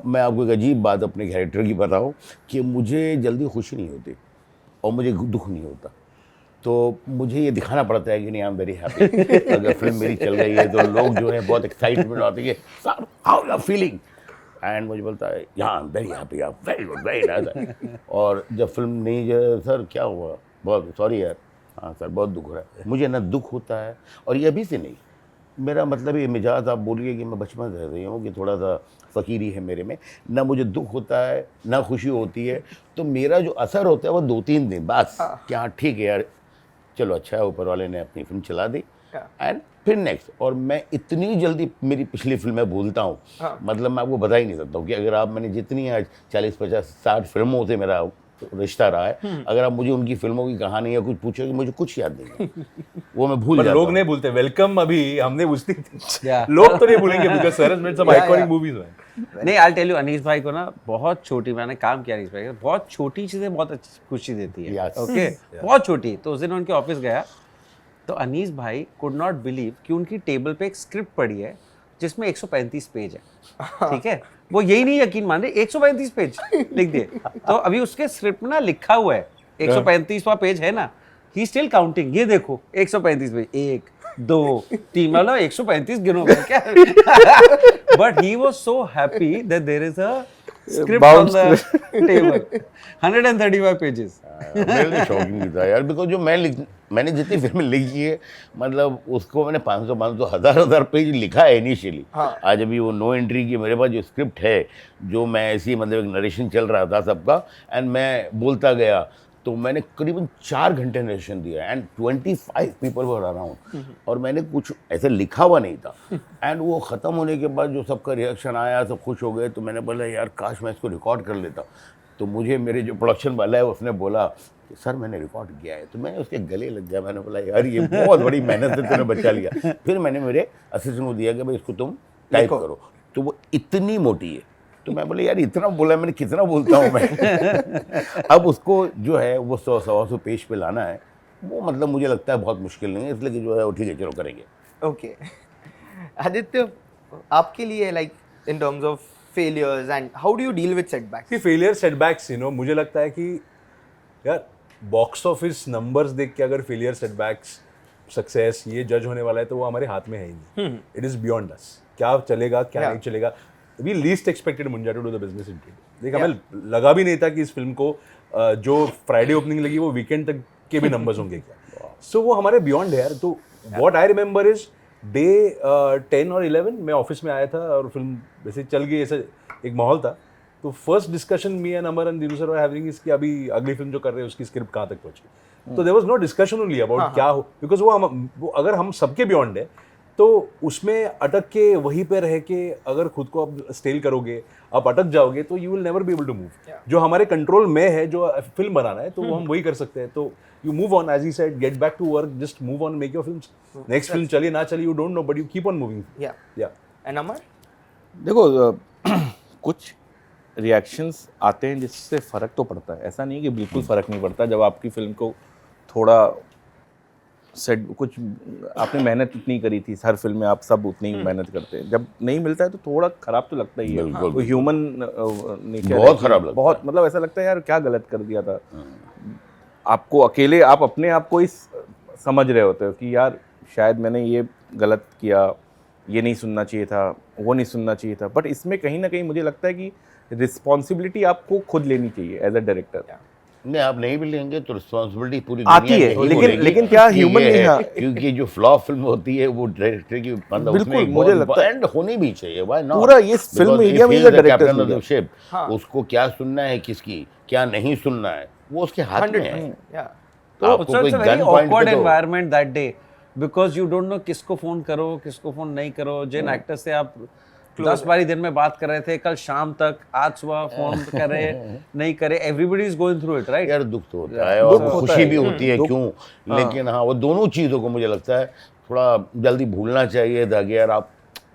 मैं आपको एक अजीब बात अपने कैरेक्टर की बताऊं कि मुझे जल्दी खुशी नहीं होती और मुझे दुख नहीं होता, तो मुझे ये दिखाना पड़ता है कि नहीं, आई एम वेरी हैप्पी। अगर फिल्म मेरी चल रही है तो लोग जो है बहुत एक्साइटमेंट आते हैं कि sir how you are feeling, and मुझे बोलता है I am very happy, very good, very nice. और जब फिल्म नहीं जो सर क्या हुआ, बहुत सॉरी यार, हाँ सर बहुत दुख हो रहा है, मुझे ना दुख होता है। और ये अभी से नहीं, मेरा मतलब ये मिजाज आप बोलिए कि मैं बचपन से रह रही हूँ कि थोड़ा सा फ़कीरी है मेरे में, ना मुझे दुख होता है ना खुशी होती है, तो मेरा जो असर होता है वो 2-3 दिन बस, कि हाँ ठीक है यार, चलो अच्छा है, ऊपर वाले ने अपनी फिल्म चला दी, एंड फिर नेक्स्ट। और मैं इतनी जल्दी मेरी पिछली फिल्में भूलता हूँ, मतलब मैं आपको बता ही नहीं सकता हूँ कि अगर आप, मैंने जितनी आज 40-50-60 फिल्मों से मेरा रिश्ता रहा है, अगर आप मुझे उनकी फिल्मों की कहानी या कुछ पूछोगे, मुझे कुछ याद नहीं है, वो मैं भूल जाता हूँ। लोग नहीं भूलते, वेलकम अभी हमने पूछती थी, लोग तो नहीं भूलेंगे because sir has made some iconic movies man. नहीं, आई टेल यू, अनीस भाई को ना बहुत छोटी, मैंने काम किया अनीस भाई, बहुत छोटी चीजें बहुत अच्छी खुशी देती है। ओके, बहुत छोटी। तो उस दिन उनके ऑफिस गया तो अनीस भाई कुड नॉट बिलीव कि उनकी टेबल पे एक स्क्रिप्ट पड़ी है जिसमें 135 पेज है। ठीक है, वो यही नहीं यकीन मान रहे, 135 पेज लिख दिए। तो अभी उसके स्क्रिप्ट में ना लिखा हुआ है 135वां पेज है ना, ही स्टिल काउंटिंग, ये देखो 135 पेज, 1 2 3, मतलब 135 गिनोगे क्या? But he was so happy that there is a script on the table, 135 pages. मेरे लिए शॉकिंग था यार, बिकॉज जो मैंने जितनी फिल्में लिखी है, मतलब उसको मैंने 500 1000 पेज लिखा है इनिशियली। आज अभी वो नो एंट्री की मेरे पास जो स्क्रिप्ट है, जो मैं ऐसी मतलब एक नरेशन चल रहा था सबका, एंड मैं बोलता गया, तो मैंने करीबन 4 घंटे नरेशन दिया, एंड 25 पीपल वर अराउंड, और मैंने कुछ ऐसा लिखा हुआ नहीं था। एंड वो ख़त्म होने के बाद जो सबका रिएक्शन आया, सब खुश हो गए, तो मैंने बोला यार काश मैं इसको रिकॉर्ड कर लेता। तो मुझे मेरे जो प्रोडक्शन वाला है उसने बोला कि सर मैंने रिकॉर्ड किया है, तो मैंने उसके गले लग गया। मैंने बोला यार ये बहुत बड़ी मेहनत से तूने बचा लिया। फिर मैंने मेरे असिस्टेंट को दिया कि भाई इसको तुम टाइप करो, तो वो इतनी मोटी है, तो मैं बोले यार इतना बोला मैंने, कितना बोलता हूँ मैं। अब उसको जो है वो 100-125 पेज पे लाना है, वो मतलब मुझे लगता है बहुत मुश्किल नहीं है, इसलिए कि जो है वो ठीक है चलो करेंगे। ओके आदित्य, आपके लिए like in terms of failures and how do you deal with setbacks? See, failure setbacks, you know, मुझे लगता है कि यार बॉक्स ऑफिस नंबर्स देख के अगर फेलियर सेटबैक्स सक्सेस ये जज होने वाला है तो वो हमारे हाथ में है ही नहीं। इट इज बियॉन्ड अस, क्या चलेगा क्या नहीं चलेगा। We least expected Munjya to do the business in India. देख हमें लगा भी नहीं था कि इस फिल्म को जो फ्राइडे ओपनिंग लगी वो वीकेंड तक के भी नंबर्स होंगे क्या। सो वो हमारे बियॉन्ड है यार। तो what I remember is day 10 और 11 मैं ऑफिस में आया था और फिल्म वैसे चल गई, ऐसा एक माहौल था। तो first discussion me and Amar and Dinu sir were having is कि अभी अगली फिल्म जो कर रहे हैं उसकी स्क्रिप्ट कहाँ तक पहुंची। तो there was no discussion only about क्या हो, बिकॉज वो अगर हम सबके बियॉन्ड है तो उसमें अटक के वहीं पे रह के अगर खुद को आप स्टेल करोगे, आप अटक जाओगे तो you will never be able to move. जो हमारे कंट्रोल में है, जो फिल्म बनाना है, तो वो हम वही कर सकते हैं। तो you move on, as he said, get back to work, just move on, make your films. Next film चली ना चली, you don't know, but you keep on moving. Yeah. And Amar? देखो कुछ रिएक्शंस आते हैं जिससे फ़र्क तो पड़ता है, ऐसा नहीं कि बिल्कुल फ़र्क नहीं पड़ता। जब आपकी फिल्म को थोड़ा सेट कुछ आपने मेहनत इतनी करी थी, हर फिल्म में आप सब उतनी ही मेहनत करते हैं, जब नहीं मिलता है तो थोड़ा ख़राब तो लगता ही है। वो ह्यूमन नेचर बहुत ख़राब लगता है, बहुत मतलब ऐसा लगता है यार क्या गलत कर दिया था। आपको अकेले आप अपने आप को ही समझ रहे होते हो कि यार शायद मैंने ये गलत किया, ये नहीं सुनना चाहिए था, वो नहीं सुनना चाहिए था। बट इसमें कहीं ना कहीं मुझे लगता है कि रिस्पॉन्सिबिलिटी आपको खुद लेनी चाहिए एज अ डायरेक्टर। नहीं, आप नहीं भी लेंगे तो रिस्पॉन्सिबिलिटी पूरी आती दुनिया है, यही लेकिन- बोलेगी लेकिन क्या कि human ये नहीं, है, हाँ। क्योंकि जो फ्लॉप फिल्म होती है वो डायरेक्टर की मतलब बिल्कुल, उसमें एक मुझे बहुत लगता है- एंड होनी भी चाहिए, व्हाई नॉट? पूरा ये film media में ही directors captain of media। The ship, हाँ। उसको क्या सुनना है किसकी, क्या नहीं सुनना है, वो उसके हाथ में है। 100%, yeah. तो आपको so कोई it's a very gun point awkward पे तो- environment that day because you don't know किसको फोन करो किसको फोन नहीं करो। जिन एक्टर से आप 10-12 दिन में बात कर रहे थे, कल शाम तक, आज सुबह फोन करे नहीं करे, everybody is going through it, right? यार दुख तो होता है और दुख होता खुशी है। भी होती है, दुख- क्यों? लेकिन हाँ, वो दोनों चीज़ों को मुझे लगता है थोड़ा जल्दी भूलना चाहिए ताकि यार आप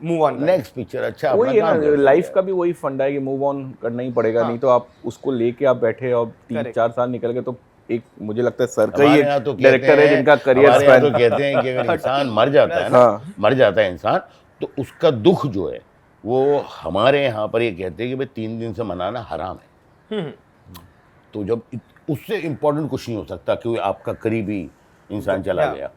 Move on. नेक्स्ट पिक्चर अच्छा अपना वही है काम ना, कर लाइफ सकें। का भी वही फंडा है कि मूव ऑन करना ही पड़ेगा, नहीं तो आप उसको लेके आप बैठे और 3-4 साल निकल गए तो एक मुझे लगता है सर का ही हमारे एक यहाँ तो कहते डायरेक्टर है हैं- जिनका करियर हमारे यहाँ तो स्पैन। कहते हैं कि अगर इंसान मर जाता है ना, हाँ। मर जाता है इंसान, तो उसका दुख जो है वो हमारे यहाँ पर ये कहते हैं कि भाई 3 दिन से मनाना हराम है। तो जब उससे इम्पोर्टेंट कुछ नहीं हो सकता कि आपका करीबी इंसान चला गया,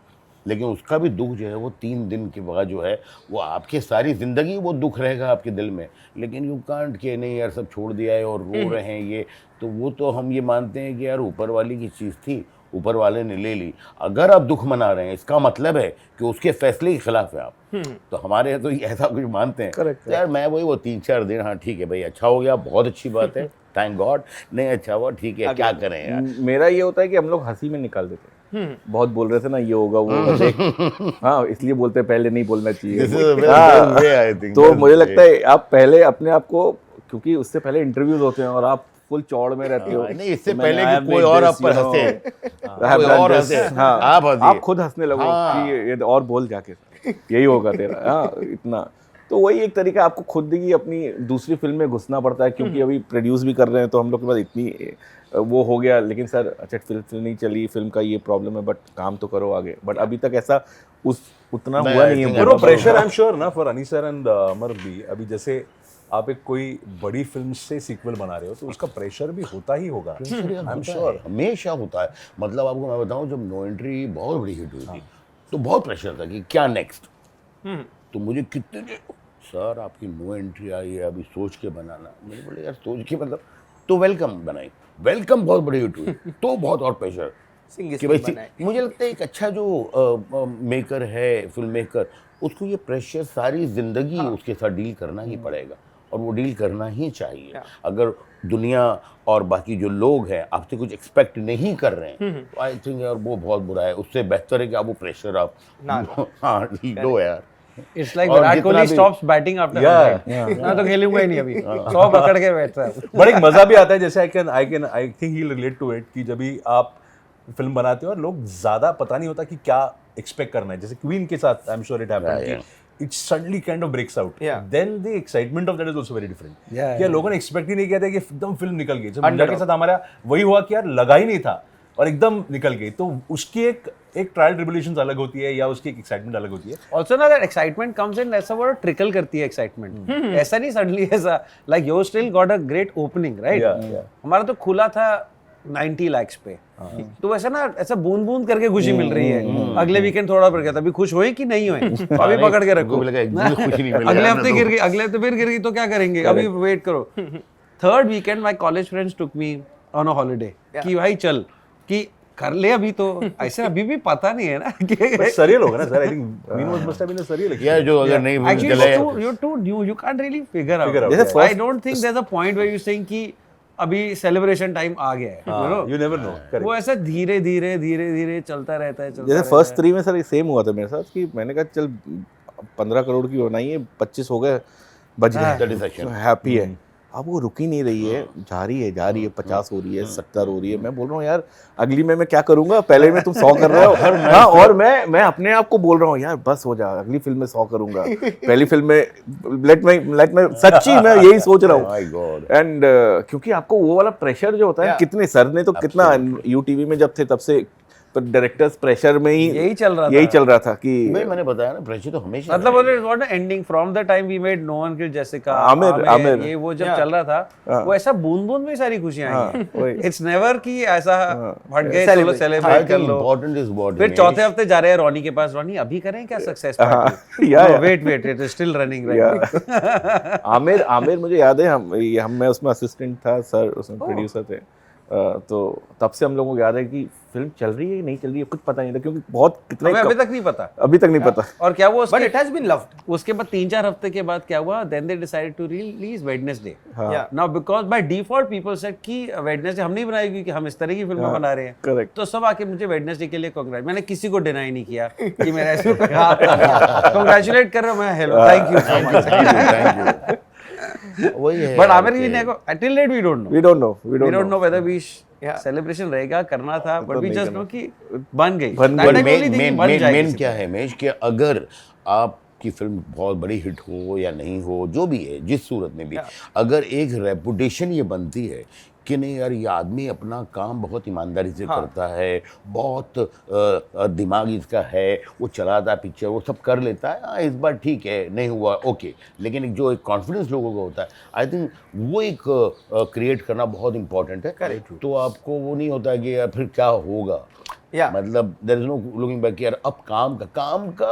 लेकिन उसका भी दुख जो है वो 3 दिन के बाद जो है वो आपके सारी ज़िंदगी वो दुख रहेगा आपके दिल में। लेकिन यू कांट के नहीं यार सब छोड़ दिया है और रो रहे हैं ये, तो वो तो हम ये मानते हैं कि यार ऊपर वाली की चीज़ थी, ऊपर वाले ने ले ली। अगर आप दुख मना रहे हैं इसका मतलब है कि उसके फैसले के खिलाफ है आप। तो हमारे यहाँ तो ऐसा कुछ मानते हैं। Correct, तो यार मैं वही वो 3-4 दिन, हाँ ठीक है भाई, अच्छा हो गया, बहुत अच्छी बात है, थैंक गॉड। नहीं अच्छा हुआ, ठीक है, क्या करें यार। मेरा ये होता है कि हम लोग हंसी में निकाल देते हैं। बहुत बोल रहे थे ना ये होगा वो होगा, देख हाँ इसलिए बोलते हैं पहले नहीं बोलना चाहिए। This is a very हाँ, best way, I think. तो Best मुझे way. लगता है आप पहले अपने आप को, क्योंकि उससे पहले इंटरव्यूज होते हैं और आप फुल चौड़ में रहते हो। नहीं, इससे मैंने पहले I कि have कोई made और this, आप पर you know, हंसे, I have कोई done और this। हंसे, हाँ, आप हंसिए। आप खुद हंसने लगो हाँ। कि ये और बोल जाके यही होगा तेरा, हाँ इतना। तो वही एक तरीका, आपको खुद ही अपनी दूसरी फिल्म में घुसना पड़ता है, क्योंकि अभी प्रोड्यूस भी कर रहे हैं तो हम लोग के पास इतनी वो हो गया। लेकिन सर अच्छा फिल्म नहीं चली, फिल्म का ये प्रॉब्लम है, बट काम तो करो आगे। बट अभी तक ऐसा उतना नहीं, हुआ I नहीं think है। Bro, pressure I'm sure ना for Anees sir and अमर भी, अभी जैसे आप एक कोई बड़ी फिल्म से सीक्वल बना रहे हो तो उसका प्रेशर भी होता ही होगा। I'm sure। हमेशा होता है। मतलब आपको मैं बताऊं, जब नो एंट्री बहुत बड़ी हिट हुई थी तो बहुत प्रेशर था कि क्या नेक्स्ट। तो मुझे कितने सर आपकी नो एंट्री आई है, अभी सोच के बनाना। मैंने बोले यार सोच के मतलब, तो वेलकम बनाई, वेलकम बहुत बड़ी हिट हुई तो बहुत और प्रेशर कि भाई मुझे लगता है एक अच्छा जो मेकर है, फिल्म मेकर, उसको ये प्रेशर सारी जिंदगी उसके साथ डील करना ही पड़ेगा और वो डील करना ही चाहिए। अगर दुनिया और बाकी जो लोग हैं आपसे कुछ एक्सपेक्ट नहीं कर रहे हैं तो आई थिंक यार वो बहुत बुरा है। उससे बेहतर है कि आप वो प्रेशर आप हाँ लो यार। It's like और विराट जितना कोहली भी- stops batting after 100. मैं तो खेलूंगा ही नहीं अभी, 100 पकड़ के बैठता है। बट एक मजा भी आता है, जैसे I think he relate to it, कि जब भी आप फिल्म बनाते हो और लोग ज्यादा पता नहीं होता कि क्या एक्सपेक्ट करना है। जैसे क्वीन के साथ I am sure it happened कि it suddenly kind of breaks out, Yeah. Then the excitement of that is also very different. Yeah, क्या लोगों ने एक्सपेक्ट ही नहीं किया था कि एकदम फिल्म निकल गई। जब मुंजा के साथ हमारा वही हुआ कि यार लगा ही नहीं था और एकदम निकल गई, तो उसकी एक ट्रायल ट्रिबुलेशंस अलग होती है या उसकी एक एक्साइटमेंट अलग होती है। Also ना that excitement comes in, ऐसा वो ट्रिकल करती है एक्साइटमेंट। ऐसा नहीं सडनली ऐसा, like you still got a great opening, right? Yeah. हमारा तो खुला था 90 lakhs पे, तो वैसा ना ऐसा बूंद बूंद करके खुशी मिल रही है। अगले वीकेंड थोड़ा बढ़ गया था, अभी खुश हुए कि नहीं हुए अभी पकड़ के रखो। अगले हफ्ते गिर गई, अगले हफ्ते फिर गिर गई तो क्या करेंगे, अभी वेट करो। Third weekend my college friends took me on a holiday कि भाई चल कि कर ले अभी, तो ऐसे अभी भी पता नहीं है ना कि सरियल होगा ना sir, I think Queen must have been a serial. यार जो अगर नहीं भी actually चले you're too new, you can't really figure out. Figure out, I don't think there's a point where you're saying कि अभी सेलिब्रेशन टाइम आ गया है, you know? You never know. वो ऐसा धीरे धीरे चलता रहता है, जैसे फर्स्ट 3 में सर सेम हुआ था मेरे साथ कि मैंने कहा चल 15 करोड़ की बनाई है, 25 हो गए, बच गए, हैप्पी है। अब वो रुकी नहीं रही है, जा रही है 50 हो रही है, 70 हो रही है। मैं बोल रहा हूँ यार अगली में मैं क्या करूंगा, पहले में तुम 100 कर रहे हो। हाँ, और मैं अपने आप को बोल रहा हूँ यार बस हो जा, अगली फिल्म में 100 करूंगा, पहली फिल्म में लेट मैं सच्ची मैं यही सोच रहा हूँ। एंड क्योंकि आपको वो वाला प्रेशर जो होता है, कितने सर ने तो कितना यूटीवी में जब थे तब से डायरेक्टर्स प्रेशर में ही यही चल रहा था कि मैंने बताया ना प्रेशर तो हमेशा मतलब what ending from the time we made No One Killed Jessica, Aamir ये वो जब चल रहा था, वो ऐसा बूंद बूंद में सारी खुशियां आई हैं। इट्स नेवर कि ऐसा हट गए चलो सेलिब्रेट कर लो। इम्पोर्टेंट इज व्हाट फिर चौथे हफ्ते जा रहे हैं रॉनी के पास, रॉनी अभी करें क्या success party? Wait it is still running right. Aamir मुझे याद है, मैं उसमें असिस्टेंट था, सर उसमें प्रोड्यूसर थे। तो तब से हम लोगों को याद है कि फिल्म चल रही है नहीं चल रही है कुछ पता नहीं था, क्योंकि बहुत कितना हमें अभी तक नहीं पता। अभी तक नहीं पता। और क्या वो But it has been loved. उसके बाद 3-4 हफ्ते के बाद क्या हुआ, then they decided to release Wednesday. Yeah. Now because by default people said कि वेडनेसडे हम नहीं बनाएगी कि हम इस तरह की फिल्में बना रहे हैं। Correct. तो सब आके मुझे वेडनेसडे के लिए कांग्रेचुलेट, मैंने किसी को डिनाई नहीं किया कि मेरा ऐसे कांग्रेचुलेट कर रहा हूं मैं, hello thank you so much. वही है बट यार आमिर कि- जी ने till date we don't know, We don't know. we don't know whether we Yeah. Celebration रहेगा करना था, बट वी नहीं जस्ट करना। नो कि बन गई। बन That गई। time only thing बन जाएगी मेन किसी क्या तरह। है मेश कि अगर आपकी फिल्म बहुत बड़ी हिट हो या नहीं हो, जो भी है जिस सूरत में भी, अगर एक रेपुटेशन ये बनती है कि नहीं यार ये आदमी अपना काम बहुत ईमानदारी से करता है, बहुत दिमाग इसका है, वो चलाता पिक्चर, वो सब कर लेता है, हाँ इस बार ठीक है नहीं हुआ ओके, लेकिन एक जो एक कॉन्फिडेंस लोगों का होता है, आई थिंक वो एक क्रिएट करना बहुत इंपॉर्टेंट है। तो आपको वो नहीं होता कि यार फिर क्या होगा, Yeah. मतलब there is no looking back यार अब काम का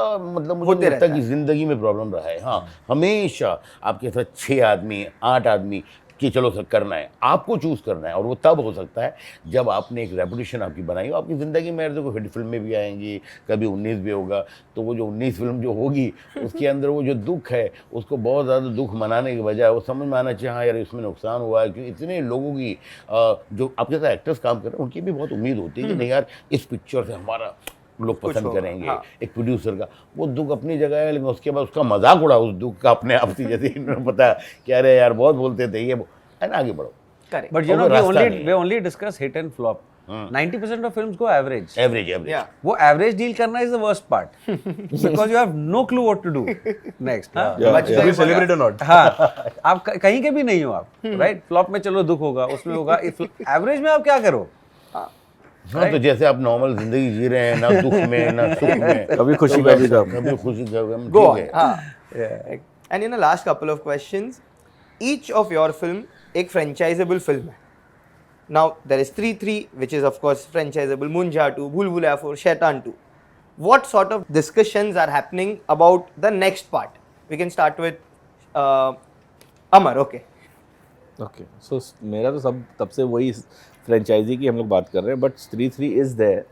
मतलब मुझे होते नहीं लगता रहता कि जिंदगी में प्रॉब्लम रहा है। हाँ हमेशा आपके साथ 6 आदमी 8 आदमी कि चलो सर करना है, आपको चूज़ करना है, और वो तब हो सकता है जब आपने एक रेपुटेशन आपकी बनाई हो। आपकी ज़िंदगी में देखो हिट फिल्में भी आएंगी, कभी 19 भी होगा, तो वो जो 19 फिल्म जो होगी उसके अंदर वो जो दुख है उसको बहुत ज़्यादा दुख मनाने के बजाय वो समझ में आना चाहिए हाँ यार इसमें नुकसान हुआ है, क्योंकि इतने लोगों की जो आपके साथ एक्टर्स काम कर रहे हैं उनकी भी बहुत उम्मीद होती है कि नहीं यार इस पिक्चर से हमारा लोग पसंद करेंगे। हाँ। एक प्रोड्यूसर का वो दुख अपनी जगह है, लेकिन उसके बाद उसका मजाक उड़ा उस दुख का अपने आप से, जैसे इन्होंने बताया कि अरे यार बहुत बोलते थे ये एंड आगे बढ़ो। Correct. But you और know, वो रास्ता नहीं we only discuss hit and flop. 90% of films go average. Average Yeah. वो average deal करना is the worst part because you have no clue what to do next. हाँ? Much Do we time celebrate or not? हाँ, आप कहीं के भी नहीं हो आप, right? Flop में चलो दुख होगा, उसमें होगा, average में आप क्या करो? हाँ तो जैसे आप नॉर्मल जिंदगी जी रहे हैं, ना दुख में ना सुख में, कभी खुशी तो कभी वैसा, गम। कभी खुशी कभी गम, Go ठीक on. है। हाँ. And in the last couple of questions, each of your film एक franchisable film है. Now there is 3-3 which is of course franchisable, Munjya 2, Bhool Bhulaiyaa 4, Shaitaan 2. What sort of discussions are happening about the next part? We can start with Amar. Okay. Okay so मेरा तो सब तब से वही franchise की हम लोग बात कर रहे हैं, बट स्त्री 3 इज़ देयर।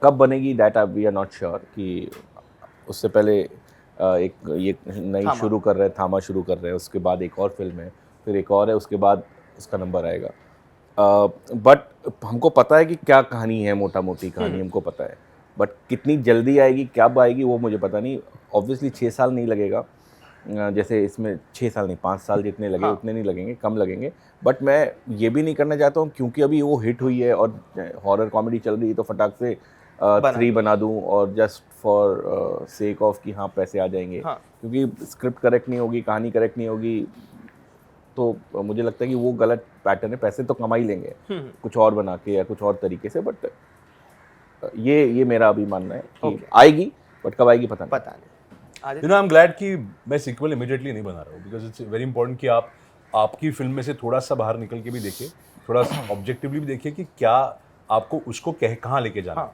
कब बनेगी that we are not sure, कि उससे पहले एक ये नई थामा। शुरू कर रहे हैं, थामा शुरू कर रहे हैं, उसके बाद एक और फिल्म है, फिर एक और है, उसके बाद उसका नंबर आएगा। बट हमको पता है कि क्या कहानी है, मोटा मोटी कहानी हमको पता है, बट कितनी जल्दी आएगी कब आएगी वो मुझे पता नहीं। ऑब्वियसली 6 साल नहीं लगेगा, जैसे इसमें 6 साल नहीं 5 साल जितने लगे उतने नहीं लगेंगे, कम लगेंगे। बट मैं ये भी नहीं करना चाहता हूँ क्योंकि अभी वो हिट हुई है और हॉरर कॉमेडी चल रही है तो फटाक से 3 बना दूँ और जस्ट फॉर सेक ऑफ कि हाँ पैसे आ जाएंगे। क्योंकि स्क्रिप्ट करेक्ट नहीं होगी, कहानी करेक्ट नहीं होगी, तो मुझे लगता है कि वो गलत पैटर्न है। पैसे तो कमा ही लेंगे कुछ और बना के या कुछ और तरीके से, बट ये मेरा अभी मानना है कि आएगी, बट कब आएगी पता नहीं। You know, I'm glad कि मैं सीक्वल इमीडिएटली नहीं बना रहा हूँ, बिकॉज इट्स वेरी इंपॉर्टेंट कि आप आपकी फिल्म में से थोड़ा सा बाहर निकल के भी देखिए, थोड़ा सा ऑब्जेक्टिवली भी देखिए कि क्या आपको उसको कहाँ लेके जाना है।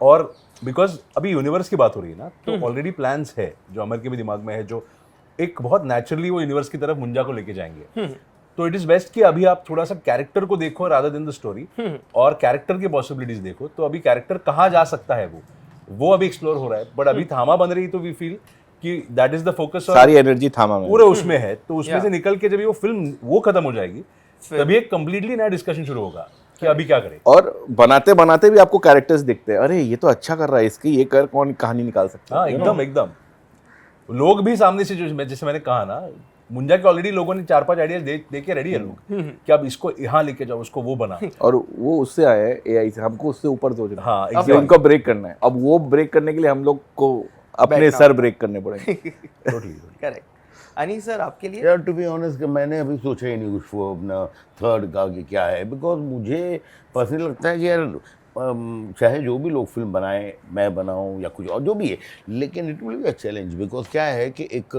और बिकॉज अभी यूनिवर्स की बात हो रही है ना, तो ऑलरेडी प्लान्स है जो अमर के भी दिमाग में है, जो एक बहुत नेचुरली वो यूनिवर्स की तरफ मुंजा को लेके जाएंगे। तो इट इज बेस्ट कि अभी आप थोड़ा सा कैरेक्टर को देखो रादर देन द स्टोरी, और कैरेक्टर की पॉसिबिलिटीज देखो। तो अभी कैरेक्टर कहाँ जा सकता है वो अभी एक्सप्लोर हो रहा है। बट अभी थामा बन रही, तो वी फील कि दैट इज द फोकस, सारी एनर्जी थामा में पूरे उसमें है। तो उसमें से निकल के जब वो फिल्म वो खत्म हो जाएगी, तभी एक कंप्लीटली नया डिस्कशन शुरू होगा कि अभी क्या करें। और बनाते बनाते भी आपको कैरेक्टर्स दिखते हैं, अरे ये तो अच्छा कर रहा है, इसकी ये कर कौन कहानी निकाल सकता है। हाँ एकदम लोग भी सामने से, जो जैसे मैंने कहा ना, मुंजा के ऑलरेडी लोगों ने 4-5 आइडियाज दे के रेडी है लोग कि अब इसको यहाँ लेके जाओ, उसको वो बना। और वो उससे आया है एआई से, हमको उससे ऊपर सोचना। हाँ, अब उनको ब्रेक करना है, अब वो ब्रेक करने के लिए हम लोग को अपने सर ब्रेक करने पड़ेंगे। करेक्ट। अनीस सर आपके लिए? यार टू बी ऑनेस्ट मैंने अभी सोचा ही नहीं कुछ वो अपना थर्ड का कि क्या है, बिकॉज मुझे पर्सनली लगता है कि यार चाहे जो भी लोग फिल्म बनाएं, मैं बनाऊं या कुछ और जो भी है, लेकिन it will be a challenge. Because क्या है कि एक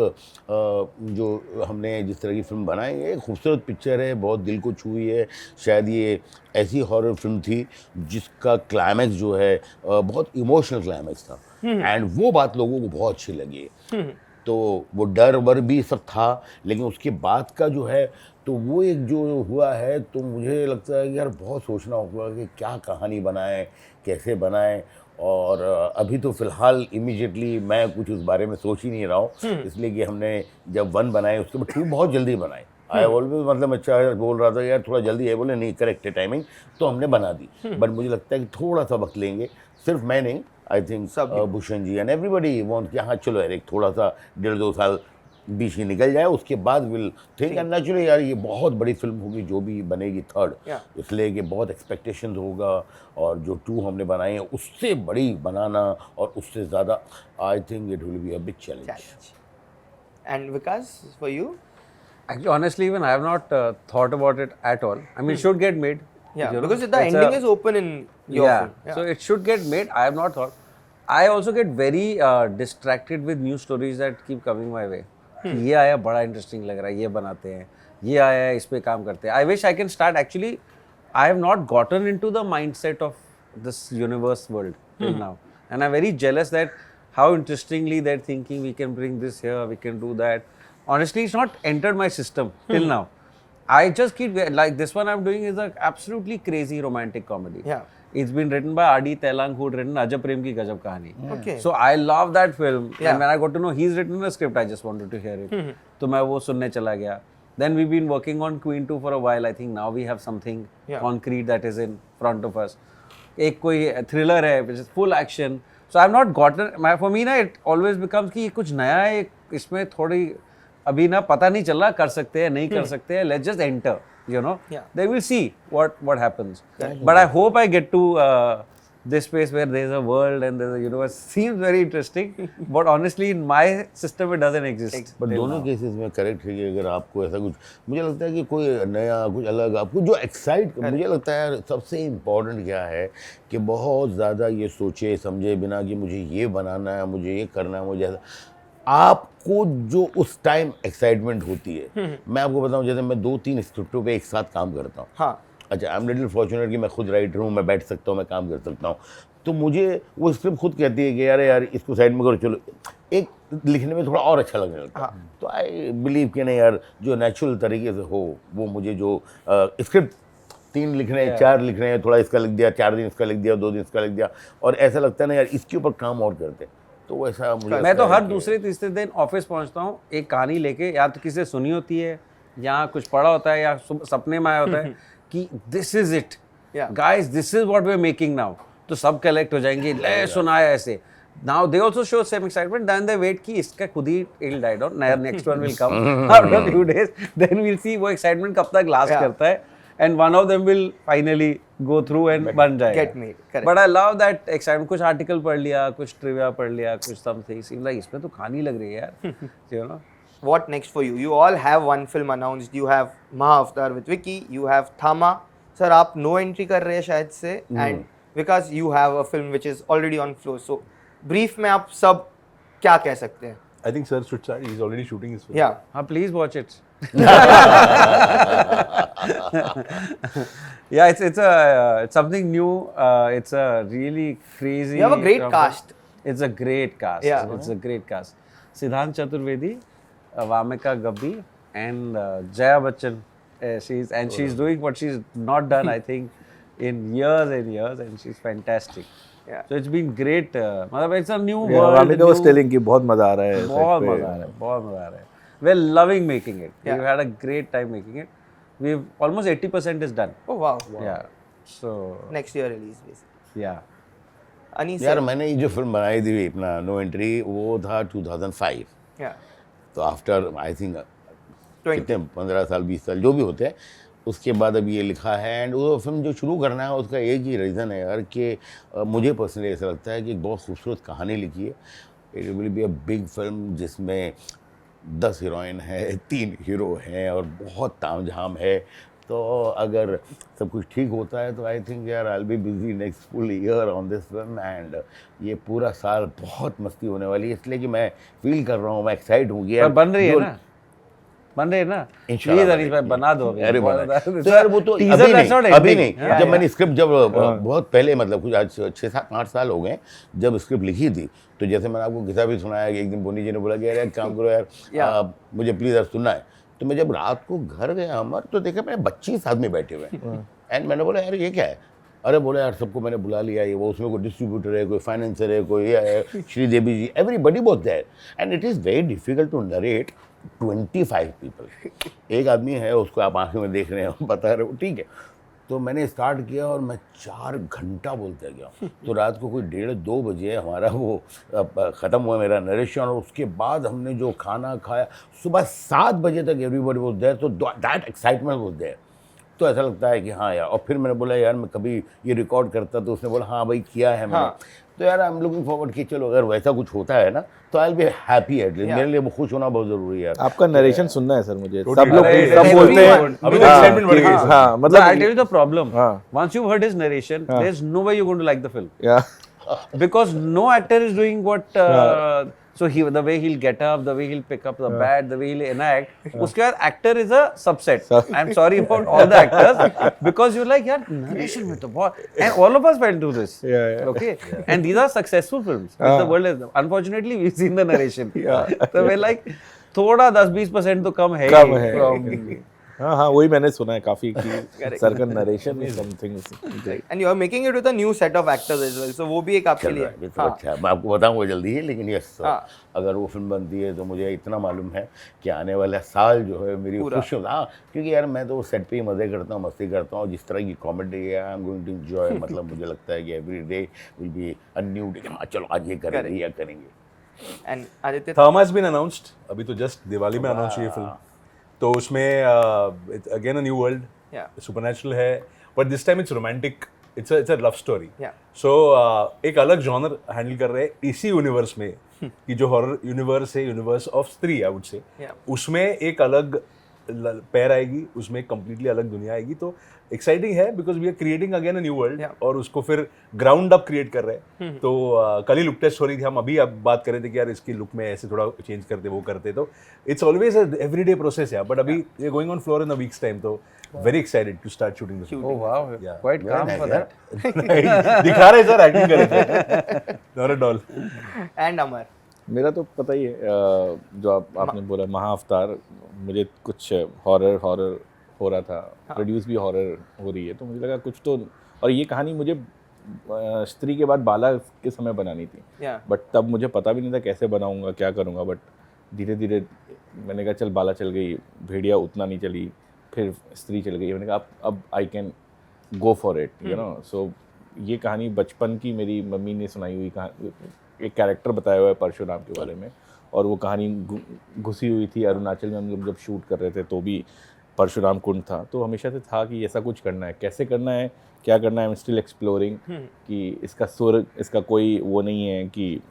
जो हमने जिस तरह की फिल्म बनाई है, एक खूबसूरत पिक्चर है, बहुत दिल को छुई है। शायद ये ऐसी हॉरर फिल्म थी जिसका क्लाइमैक्स जो है बहुत इमोशनल क्लाइमैक्स था, एंड वो बात लोगों को बहुत अच्छी लगी। तो वो डर वर भी सब था, लेकिन उसके बाद का जो है तो वो एक जो हुआ है, तो मुझे लगता है कि यार बहुत सोचना होगा कि क्या कहानी बनाएं, कैसे बनाएं। और अभी तो फ़िलहाल इमीडिएटली मैं कुछ उस बारे में सोच ही नहीं रहा हूँ, इसलिए कि हमने जब 1 बनाए उसके बाद 2 बहुत जल्दी बनाए। आई ऑलवेज, मतलब अच्छा बोल रहा था यार थोड़ा जल्दी है, बोले नहीं करेक्ट है टाइमिंग, तो हमने बना दी। बट मुझे लगता है कि थोड़ा सा वक्त लेंगे, सिर्फ मैं नहीं, I think Bhushan ji and everybody want कि हाँ चलो यार एक थोड़ा सा 1.5-2 साल बीच ही निकल जाए, उसके बाद विल थिंक। एंड नेचुरली यार ये बहुत बड़ी फिल्म होगी जो भी बनेगी 3rd, इसलिए कि बहुत एक्सपेक्टेशंस होगा, और जो 2 हमने बनाए हैं उससे बड़ी बनाना और उससे ज़्यादा, I think it will be a big challenge. And Vikas, for you? Actually, honestly, even I have not thought about it at all. I mean, it should get made. Yeah, you know. because the It's ending is open in your yeah. film. So it should get made. I have not thought. I also get very distracted with new stories that keep coming my way. ये आया बड़ा interesting लग रहा है, ये बनाते हैं, ये आया है इस पे काम करते हैं. I wish I can start. Actually, I have not gotten into the mindset of this universe world till now, and I'm very jealous that how interestingly they're thinking. We can bring this here, we can do that. Honestly, it's not entered my system till now. I just keep like this one I'm doing is a absolutely crazy romantic comedy. Yeah. It's been written by R.D. Telang, who had written Ajab Prem Ki Gajab Kahani. Okay. So I love that film. Yeah. And when I got to know he's written a script, I just wanted to hear it. तो मैं वो सुनने चला गया. Then we've been working on Queen 2 for a while. I think now we have something concrete that is in front of us. एक कोई thriller है, which is full action. So I've not gotten. For me ना, it always becomes कि कुछ नया है, इसमें थोड़ी अभी ना पता नहीं चल रहा, कर सकते हैं नहीं कर सकते हैं. Let's just enter. You know, they will see what happens. But I hope I get to this space where there's a world and there's a universe. Seems very interesting, but honestly, in my system, it doesn't exist. But दोनों cases में correct है कि अगर आपको ऐसा कुछ, मुझे लगता है कि कोई नया कुछ अलग आपको जो एक्साइट, मुझे लगता है यार सबसे इम्पोर्टेंट क्या है कि बहुत ज़्यादा ये सोचे समझे बिना कि मुझे ये बनाना है, मुझे ये करना है, मुझे ऐसा, आपको जो उस टाइम एक्साइटमेंट होती है, मैं आपको बताऊं जैसे मैं 2-3 स्क्रिप्टों पे एक साथ काम करता हूँ. हाँ. अच्छा, आई एम लिटिल फॉर्चुनेट कि मैं खुद राइटर हूँ, मैं बैठ सकता हूँ, मैं काम कर सकता हूँ. तो मुझे वो स्क्रिप्ट खुद कहती है कि यार इसको साइड में करो, चलो एक लिखने में थोड़ा और अच्छा लगने लगता है. तो आई बिलीव कि नहीं यार जो नेचुरल तरीके से हो वो मुझे जो स्क्रिप्ट 3 लिख रहे हैं 4 लिख रहे हैं, थोड़ा इसका लिख दिया, 4 दिन इसका लिख दिया, 2 दिन इसका लिख दिया, और ऐसा लगता है ना यार इसके ऊपर काम और करते हैं. तो वैसा मुझे मैं तो हर दूसरे तीसरे दिन ऑफिस पहुंचता हूँ एक कहानी लेके, या तो किसी से सुनी होती है या कुछ पढ़ा होता है या सपने में आया होता है कि this is it guys, this is what we are making now. तो सब कलेक्ट हो जाएंगे, ले सुनाया ऐसे. Now they also show same excitement. Then they wait कि इसका खुद ही it'll die down. Next one will come after a few days. Then we'll see वो excitement कब तक last करता है. And one of them will finally go through and बन जाएगा. Get made. Correct. But I love that excitement. कुछ article पढ़ लिया, कुछ trivia पढ़ लिया, कुछ something. Seems like इसमें तो कहानी लग रही है यार. You know. What next for you? You all have one film announced. You have Mahavatar with Vicky. You have Thamma. Sir, आप no entry कर रहे हैं शायद से. And because you have a film which is already on floor. So brief में आप सब क्या कह सकते हैं? I think Sir should start. He's already shooting his film. Yeah. हाँ, please watch it. Yeah, it's something new. It's a really crazy. You have a great cast. It's a great cast. Yeah. It's a great cast. Siddhant Chaturvedi, Vamika Gabbi, and Jaya Bachchan. She's doing what she's not done, I think, in years and years, and she's fantastic. Yeah. So it's been great. मतलब it's a new world. Vamika was telling कि बहुत मजा आ रहा है. बहुत मजा आ रहा है, बहुत मजा आ रहा है. We're loving making it. Yeah. We've had a great time making it. We've almost 80% is done. Oh wow. Yeah. So Next year release basically. yeah. Anees यार sir. मैंने ये जो फिल्म बनाई थी अपना नो एंट्री, वो था 2005. Yeah. तो आफ्टर आई थिंक 20. कितने 15 साल 20 साल जो भी होते हैं, उसके बाद अब ये लिखा है. एंड वो फिल्म जो शुरू करना है उसका एक ही रीज़न है यार कि मुझे पर्सनली ऐसा लगता है कि एक बहुत खूबसूरत कहानी लिखी है. It will be a big film जिसमें 10 हीरोइन है, 3 हीरो हैं और बहुत तामझाम है. तो अगर सब कुछ ठीक होता है तो आई थिंक यार I will be busy next full year on this film. And ये पूरा साल बहुत मस्ती होने वाली है, इसलिए कि मैं फील कर रहा हूँ, मैं एक्साइट हूँ कि यार बन रही है ना. बन रहे हैं ना, इंशाल्लाह प्लीज अनीस भाई बना दो अभी। अरे बना बहुत- तो यार वो तो Teaser, अभी that's not नहीं, अभी ending. नहीं। जब मैंने स्क्रिप्ट जब बहुत पहले मतलब कुछ आज 6-7-8 साल हो गए जब स्क्रिप्ट लिखी थी, तो जैसे मैंने आपको किस्सा भी सुनाया कि एक दिन बोनी जी ने बोला कि यार एक काम करो यार मुझे प्लीज यार सुनना है। तो मैं जब रात को घर गया अमर तो देखा मैंने 25 आदमी बैठे हुए हैं एंड मैंने बोला यार ये क्या है। अरे बोले यार सबको मैंने बुला लिया, ये वो उसमें कोई डिस्ट्रीब्यूटर है, कोई फाइनेंसर है, कोई ये है, Sridevi ji, everybody was there and it is very difficult to narrate 25 people. एक आदमी है उसको आप आंखों में देख रहे हो, बता रहे हो, ठीक है। तो मैंने स्टार्ट किया और मैं 4 घंटा बोलते गया। तो रात को कोई 1:30-2 बजे हमारा वो ख़त्म हुआ मेरा नरेशन, और उसके बाद हमने जो खाना खाया सुबह 7 बजे तक एवरीबॉडी वाज देयर। तो दैट एक्साइटमेंट वाज देयर। तो ऐसा लगता है कि हाँ यार। और फिर मैंने बोला यार मैं कभी ये रिकॉर्ड करता, तो उसने बोला हाँ भाई किया है मैंने। तो यार आई एम लुकिंग फॉरवर्ड कि चलो अगर वैसा कुछ होता है ना तो I will be happy at least. मेरे लिए वो खुश होना बहुत जरूरी है यार। आपका नरेशन सुनना है सर मुझे। Totally. सब लोग अरे, सब बोलते हैं अभी तो excitement बढ़ गई है। हाँ But मतलब I'll tell you the problem. हाँ. Once you've heard his narration, there's no way you're going to like the film. या Because no actor is doing what so the way he'll get up, the way he'll pick up the bat, the way he'll enact, उसके बाद actor is a subset. I'm sorry about all the actors because you're like यार narration में तो बहुत, and all of us went through this. Yeah. Okay, and these are successful films. But the world is, unfortunately we've seen the narration. तो we're like थोड़ा 10-20% तो कम है ही कम है। from हाँ हाँ वही मैंने सुना है काफी कि सर का narration is something And you are making it with a new set of actors as well. So वो भी एक आपके चल लिए रहा है, ये तो अच्छा है। मैं आपको बताऊंगा जल्दी ही, लेकिन यस अगर वो फिल्म बनती है तो मुझे इतना मालूम है कि आने वाला साल जो है मेरी खुश होगा। हाँ, क्योंकि यार मैं तो सेट पे ही मज़े करता हूँ, मस्ती करता हूँ। जिस तरह की कॉमेडी है I am going to enjoy. मतलब मुझे लगता है कि every day will be a new day. हाँ चलो आज ये करेंगे या करेंगे। And Aditya Thamma has been announced, अभी तो जस्ट दिवाली में अनाउंस हुई फिल्म। तो उसमें again a new world, supernatural है, but this time it's romantic, it's a love story. So एक अलग जॉनर हैंडल कर रहे हैं इसी यूनिवर्स में कि जो हॉरर यूनिवर्स है, यूनिवर्स ऑफ स्त्री आई वुड से, उसमें एक अलग पैर आएगी, उसमें एक कंप्लीटली अलग दुनिया आएगी। तो एक्साइटिंग है because we are creating again a new world और उसको फिर ग्राउंड अप क्रिएट कर रहे हैं। तो कल ही लुक टेस्ट हो रही थी, हम अभी अब बात कर रहे थे कि यार इसकी लुक में ऐसे थोड़ा चेंज करते वो करते। तो it's always a everyday process है, बट अभी we are going on floor in a weeks time. तो very excited to start shooting this. Oh wow, quite calm for that. दिखा रहे सर, एक्टिंग कर रहे थे, not at all. and Amar. मेरा तो पता ही है जो आपने बोला महाअवतार, मुझे कुछ हॉरर हो रहा था, प्रोड्यूस भी हॉरर हो रही है, तो मुझे लगा कुछ तो। और ये कहानी मुझे स्त्री के बाद बाला के समय बनानी थी, बट तब मुझे पता भी नहीं था कैसे बनाऊंगा, क्या करूंगा। बट धीरे धीरे मैंने कहा चल बाला चल गई, भेड़िया उतना नहीं चली, फिर स्त्री चल गई। मैंने कहा अब I can go for it, you know. So ये कहानी बचपन की मेरी मम्मी ने सुनाई हुई कहानी, एक कैरेक्टर बताया हुआ है परशुराम के बारे में, और वो कहानी घुसी हुई थी अरुणाचल में। हम लोग जब शूट कर रहे थे तो भी परशुराम कुंड था, तो हमेशा से था कि ऐसा कुछ करना है, कैसे करना है, क्या करना है। आई एम स्टिल एक्सप्लोरिंग कि इसका सुर, इसका कोई वो नहीं है कि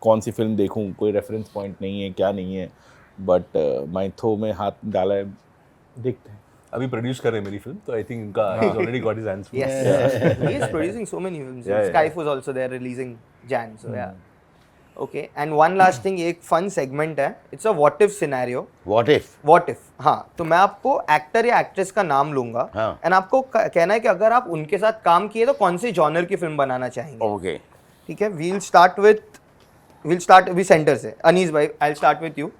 कौन सी फिल्म देखूं, कोई रेफरेंस पॉइंट नहीं है, क्या नहीं है। बट माइथो में हाथ डाला है, देखते हैं। अभी प्रोड्यूस कर रहे हैं मेरी फिल्म, तो आई थिंक उनका he's already got his hands full. Yes. He is producing so many films. Yeah, Skype was also there releasing Jan. So yeah. Okay. And one last thing, एक fun segment है. It's a what if scenario. What if? What if? हाँ. तो मैं आपको actor या actress का नाम लूंगा. हाँ. And आपको कहना है कि अगर आप उनके साथ काम किए तो कौन से जॉनर की फिल्म बनाना चाहेंगे. Okay. ठीक है. We'll start with center से. अनीस भाई, I'll start with you.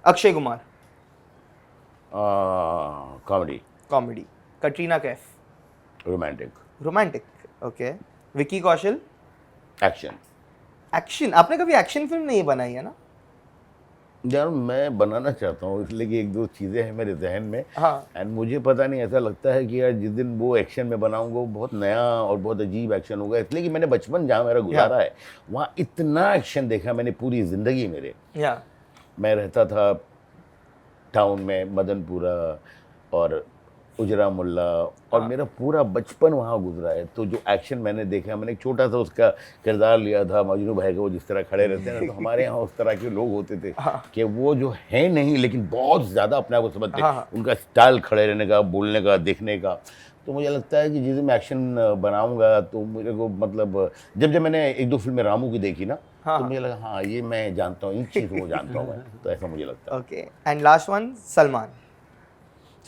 Akshay Kumar. Comedy. Katrina Kaif. Romantic. Okay. Vicky Kaushal. Action. Action. आपने कभी एक्शन फिल्म नहीं बनाई है ना? यार मैं बनाना चाहता हूँ, इसलिए कि एक दो चीज़ें हैं मेरे जहन में। हाँ. एंड मुझे पता नहीं, ऐसा लगता है कि यार जिस दिन वो एक्शन में बनाऊंगा वो बहुत नया और बहुत अजीब एक्शन होगा। इसलिए कि मैंने बचपन जहाँ मेरा गुजारा है वहाँ इतना एक्शन देखा मैंने पूरी ज़िंदगी मेरे। मैं रहता था टाउन में, मदनपुरा और उजरा मुल्ला, और मेरा पूरा बचपन वहाँ गुजरा है। तो जो एक्शन मैंने देखा, मैंने एक छोटा सा उसका किरदार लिया था, मजनू भाई का, वो जिस तरह खड़े रहते हैं ना, तो हमारे यहाँ उस तरह के लोग होते थे कि वो जो है नहीं लेकिन बहुत ज़्यादा अपने आप को समझते, उनका स्टाइल खड़े रहने का, बोलने का, देखने का। तो मुझे लगता है कि जिस दिन मैं एक्शन बनाऊंगा तो मुझे को मतलब जब मैंने एक दो फिल्में रामू की देखी ना, तो मुझे लगा हाँ ये मैं जानता हूँ, इन चीज़ को जानता हूँ मैं, तो ऐसा मुझे लगता है। Okay, and last one Salman.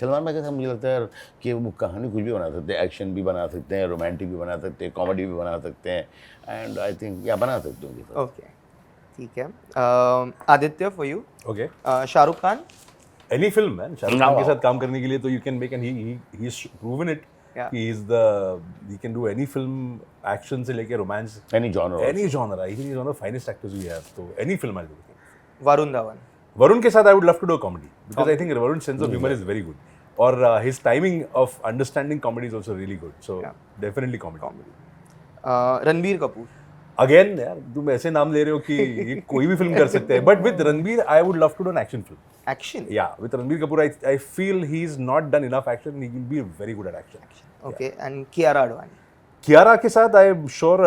Salman भाई का मुझे लगता है कि वो कहानी कुछ भी बना सकते हैं, एक्शन भी बना सकते हैं, रोमांटिक भी बना सकते हैं, कॉमेडी भी बना सकते हैं, एंड आई थिंक या बना सकते होंगे। ओके, ठीक है। Aditya for you. Okay. Shahrukh Khan. Any film, man. Shahrukh Khan के साथ काम करने के लिए तो you can make, and he's proven it. Yeah. He can do any film, action से लेके romance. Any genre. Any genre. I think he's one of the finest actors we have. So any film I'll do. Varun Dhawan. Varun के साथ I would love to do a comedy because I think Varun's sense of humor is very good. और his timing of understanding comedy is also really good. So definitely comedy. Ranbir Kapoor. Again, यार तुम ऐसे नाम ले रहे हो कि ये कोई भी फिल्म कर सकते हैं. But with Ranbir, I would love to do an action film. Action. Yeah, with Ranbir Kapoor, I feel he's not done enough action. He will be very good at action. Okay, and Kiara Advani. Kiara के साथ I'm sure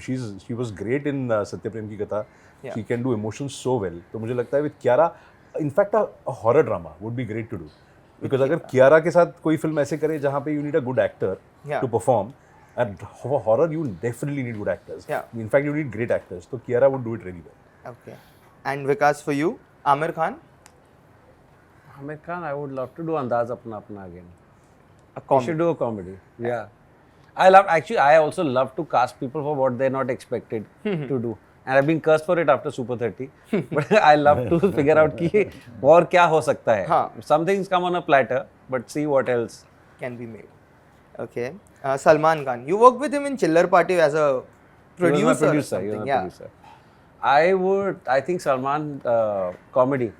she was great in सत्य प्रेम की कथा. Yeah. She can do emotions so well. तो मुझे लगता है with Kiara, in fact a horror drama would be great to do. Because अगर Kiara के साथ कोई फिल्म ऐसे करे जहाँ पे you need a good actor to perform, and for horror you definitely need good actors. Yeah. In fact you need great actors. So Kiara would do it really well. Okay, and Vikas for you, Amir Khan. Amir Khan, I would love to do Andaz Apna Apna again. A We comedy. should do a comedy. Yeah. I also love to cast people for what they're not expected to do. And I've been cursed for it after Super 30. But I love to figure out कि और क्या हो सकता है. हाँ. Some things come on a platter, but see what else Can be made. Okay, Salman Khan. You worked with him in Chiller Party as a producer. He was my or producer. something. Yeah. I think Salman comedy.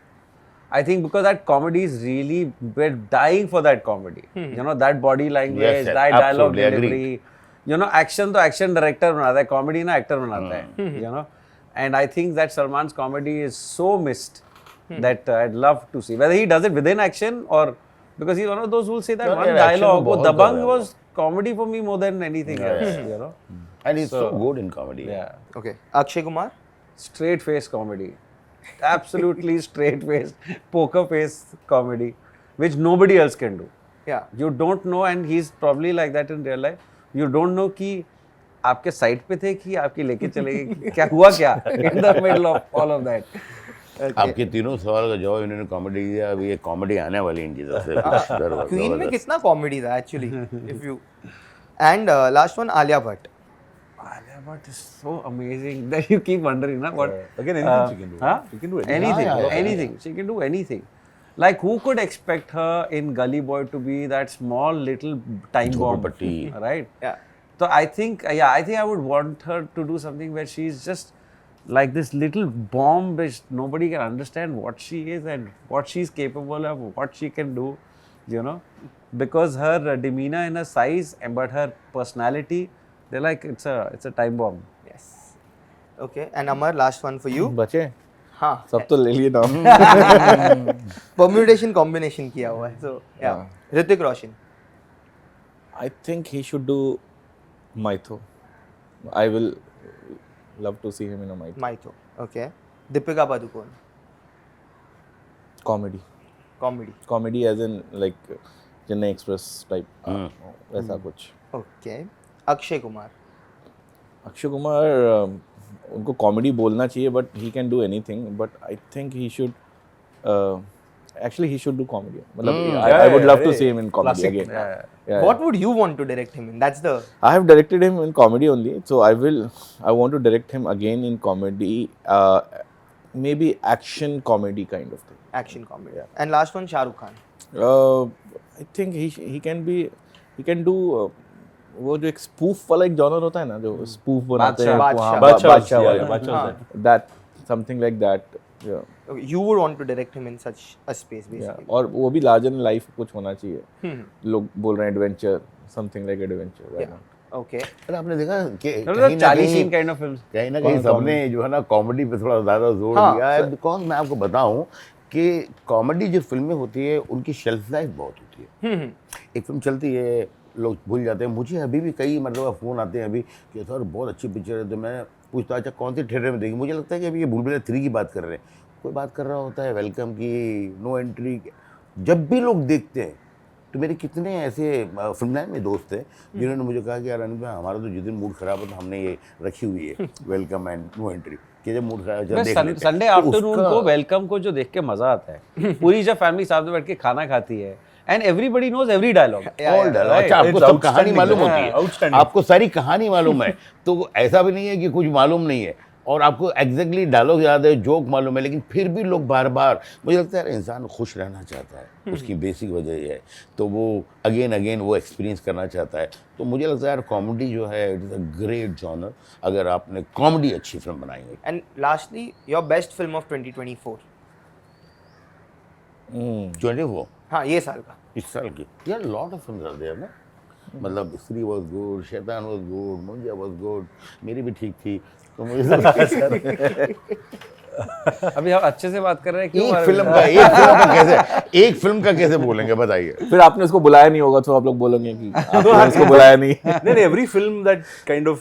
I think because that comedy is really, we're dying for that comedy. You know, that body language, Yes, that dialogue absolutely, delivery. agreed. You know, action तो action director बनाता है, comedy ना actor बनाता है. You know, and I think that Salman's comedy is so missed that I'd love to see whether he does it within action or because he's one of those who will say that No, one yeah, action dialogue. वो वो बहुत Dabang कर रहा है was comedy for me more than anything else. You know, And he's so good in comedy. yeah. Okay, Akshay Kumar. Straight face comedy, absolutely straight face, poker face comedy, which nobody else can do. Yeah. You don't know, and he's probably like that in real life. You don't know कि आपके side पे थे कि आपके लेके चले गए, क्या हुआ क्या in the middle of all of that. आपके तीनों सवाल का जवाब इन्होंने कॉमेडी दिया. अभी ये कॉमेडी आने वाली है इनकी तरफ से. Queen में कितना comedy था actually, if you. And last one, Alia Bhatt. Alia Bhatt is so amazing that you keep wondering, na what? Again, anything she can do. Huh? She can do anything. Anything, Yeah. anything. She can do anything. Like who could expect her in Gully Boy to be that small little time bomb, Jhopapatti. right? Yeah. So I think I would want her to do something where she's just like this little bomb which nobody can understand what she is and what she's capable of, what she can do, you know, because her demeanor and her size, but her personality, they're like it's a time bomb. Yes. Okay, and Amar, last one for you. बचे हाँ. सब तो ले लिए नाम. Permutation combination किया हुआ है. So yeah. Hrithik Roshan. I think he should do Mytho. I will love to see him in a Mytho. Mytho. Okay. Deepika Padukone. Comedy. Comedy. As in like Chennai Express type. वैसा कुछ. Okay. Akshay Kumar. Akshay Kumar उनको comedy बोलना चाहिए but he can do anything but I think he should actually he should do comedy. I would love to see him in comedy again. Yeah. What would you want to direct him in? That's the. I have directed him in comedy only, so I want to direct him again in comedy, maybe action comedy kind of thing. Action comedy. Yeah. And last one, Shah Rukh Khan. I think he can do वो जो एक spoof वाला एक genre होता है ना जो spoof बनाते हैं बादशाह वाला that something like that. Yeah. Okay, you would want to direct him in such a space basically. Yeah. और वो भी larger than life कुछ होना चाहिए. लोग बोल रहे हैं adventure, something like adventure. Why not? Okay. अरे आपने देखा कि Charlie Sheen kind of films. कहीं ना कहीं सबने जो है ना कॉमेडी पे थोड़ा ज़्यादा जोर दिया है. बिकॉज मैं आपको बताऊं कि कॉमेडी जो फिल्में होती है उनकी शेल्फ लाइफ बहुत होती है. एक फिल्म चलती है लोग भूल जाते हैं. मुझे अभी भी कई मतलब फ़ोन आते हैं अभी कि सर बहुत अच्छी पिक्चर है. तो मैं पूछता अच्छा कौन सी थिएटर में देखी. मुझे लगता है कि अभी ये भूल भुलैया 3 की बात कर रहे हैं. कोई बात कर रहा होता है वेलकम की, नो एंट्री. जब भी लोग देखते हैं तो मेरे कितने ऐसे फिल्म लाइन में दोस्त थे जिन्होंने मुझे कहा कि यार अनिल भाई हमारा तो जिस दिन मूड खराब होता हमने ये रखी हुई है वेलकम एंड नो एंट्री कि जब मूड खराब है देख लेते हैं। संडे तो आफ्टरनून उसका- को वेलकम को जो देख के मजा आता है, पूरी जब फैमिली साथ में बैठ के खाना खाती है and everybody knows every dialogue. All dialogue। अच्छा आपको It's सब कहानी outstanding, मालूम yeah, होती है, outstanding। आपको सारी कहानी मालूम है, तो ऐसा भी नहीं है कि कुछ मालूम नहीं है और आपको एग्जैक्टली डायलॉग याद है, जोक मालूम है, लेकिन फिर भी लोग बार बार, मुझे लगता है इंसान खुश रहना चाहता है, उसकी बेसिक वजह ये है, तो वो अगेन वो एक्सपीरियंस करना चाहता है। तो मुझे लगता है यार कॉमेडी जो है it is a great genre अगर आपने कॉमेडी अच्छी फिल्म बनाई है। And lastly, your best film of 2024. 24 हाँ, ये साल का. इस साल की यार lot of film are there ना, मतलब Stree was good, Shaitan was good, Munjya was good, मेरी भी ठीक थी, तो मुझे लगता है अभी हम अच्छे से बात कर रहे हैं क्यों? एक फिल्म का कैसे बोलेंगे बताइए। फिर आपने उसको बुलाया नहीं होगा तो आप लोग बोलेंगे कि आपने उसको बुलाया नहीं। Then every film that kind of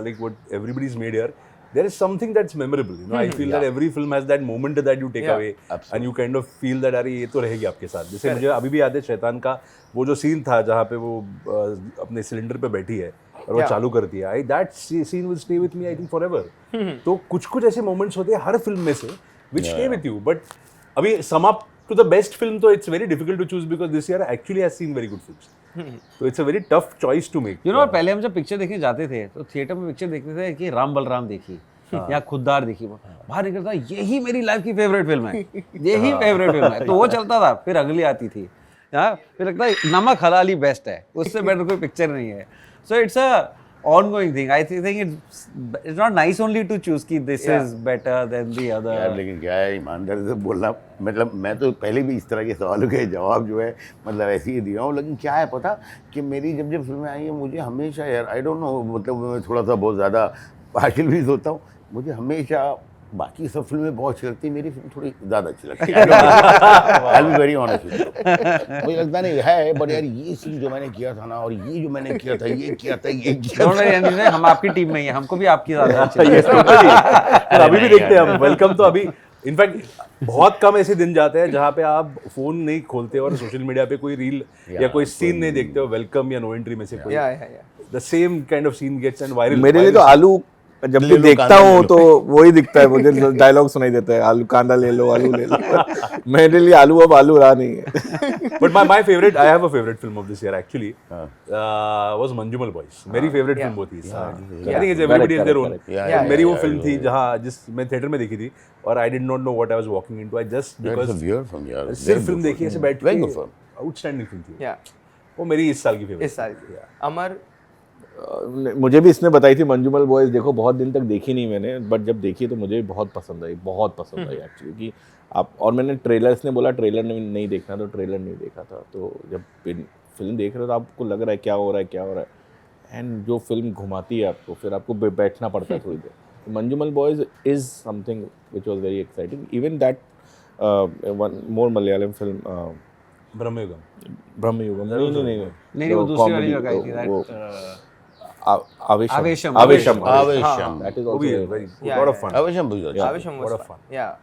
like what everybody's made here, there is something that's memorable. You know, I feel that every film has that moment that you take away, and you kind of feel that अरे ये तो रहेगी आपके साथ। जैसे मुझे अभी भी याद है शैतान का वो जो सीन था जहाँ पे वो अपने सिलेंडर पे बैठी है और वो चालू करती है, that scene will stay with me I think forever. तो कुछ ऐसे moments होते हैं हर फिल्म में से which stay with you. But अभी sum up to the best film तो it's very difficult to choose because this year actually has seen very good films. So it's a very tough choice to make. You know, पहले हम जब picture देखने जाते थे तो theatre में picture देखते थे कि राम बलराम देखी या खुददार देखी, बाहर निकलता यही मेरी लाइफ की फेवरेट फिल्म है, यही फेवरेट फिल्म है, तो वो चलता था, फिर अगली आती थी, फिर लगता है नमक हलाली बेस्ट है, उससे बेटर कोई पिक्चर नहीं है। So it's a ongoing thing. I think it's not nice only to choose कि this is better than the other. यार लेकिन क्या है ईमानदारी से बोलना, मतलब मैं तो पहले भी इस तरह के सवालों के जवाब जो है मतलब ऐसे ही दिया हूँ, लेकिन क्या है पता कि मेरी जब फिल्में आई हैं मुझे हमेशा यार आई डोंट नो, मतलब मैं थोड़ा सा बहुत ज़्यादा पार्शियल भी होता हूँ, मुझे हमेशा बाकी सब फिल्में बहुत अच्छी लगती है, मेरी फिल्म थोड़ी ज़्यादा अच्छी लगती है। I will be very honest, मुझे लगता नहीं है बट यार ये सीन जो मैंने किया था ना और ये जो मैंने किया था ये किया था ये किया Don't worry, अनिल भाई, हम आपकी टीम में ही हैं, हमको भी आपकी ज़्यादा अच्छी लगती है। Yes, totally. और अभी भी देखते हैं हम वेलकम, तो अभी इनफैक्ट बहुत कम ऐसे दिन जाते हैं जहाँ पे आप फोन नहीं खोलते और सोशल मीडिया पे कोई रील या कोई सीन नहीं देखते हो वेलकम या नो एंट्री में से कोई, the same kind of scene gets and viral. मेरे लिए तो आलू जब भी देखता हूँ तो वही दिखता है मुझे, डायलॉग सुनाई देता है, आलू कांदा ले लो, आलू ले लो। मेरे लिए आलू अब आलू रहा नहीं है। But my favorite, I have a favorite film of this year actually, was Manjumal Boys. मेरी favorite film वो थी। I think it's everybody has their own. Yeah, मेरी वो फिल्म थी जहाँ जिस मैं थिएटर में देखी थी और I did not know what I was walking into. I just because सिर्फ फिल्म देखी ऐसे बैठ के, outstanding फिल्म थी। वो मेरी इस साल की फेवरेट। इस साल की। अमर, मुझे भी इसने बताई थी मंजूमल बॉयज, देखो बहुत दिन तक देखी नहीं मैंने, बट जब देखी तो मुझे बहुत पसंद आई, बहुत पसंद आई एक्चुअली। कि आप और मैंने ट्रेलर, इसने बोला ट्रेलर नहीं देखना, तो ट्रेलर नहीं देखा था, तो जब फिल्म देख रहे हो तो आपको लग रहा है क्या हो रहा है, एंड जो फिल्म घुमाती है आपको, फिर आपको बैठना पड़ता है थोड़ी देर। Manjummel boys is something which was very exciting, even that one more Malayalam film Bramayugam नहीं वो दूसरी वाली जो आई थी, आवेशम। That is वो भी also very lot of fun. Avisham was fun. Yeah.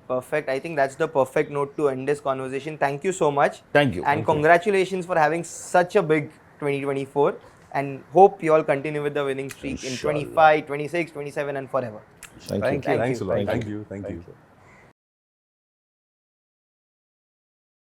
Perfect. I think that's the perfect note to end this conversation. Thank you so much. Thank you. And congratulations for having such a big 2024. And hope you all continue with the winning streak in 25, 26, 27 and forever. Thank you. Thanks a lot. Thank you.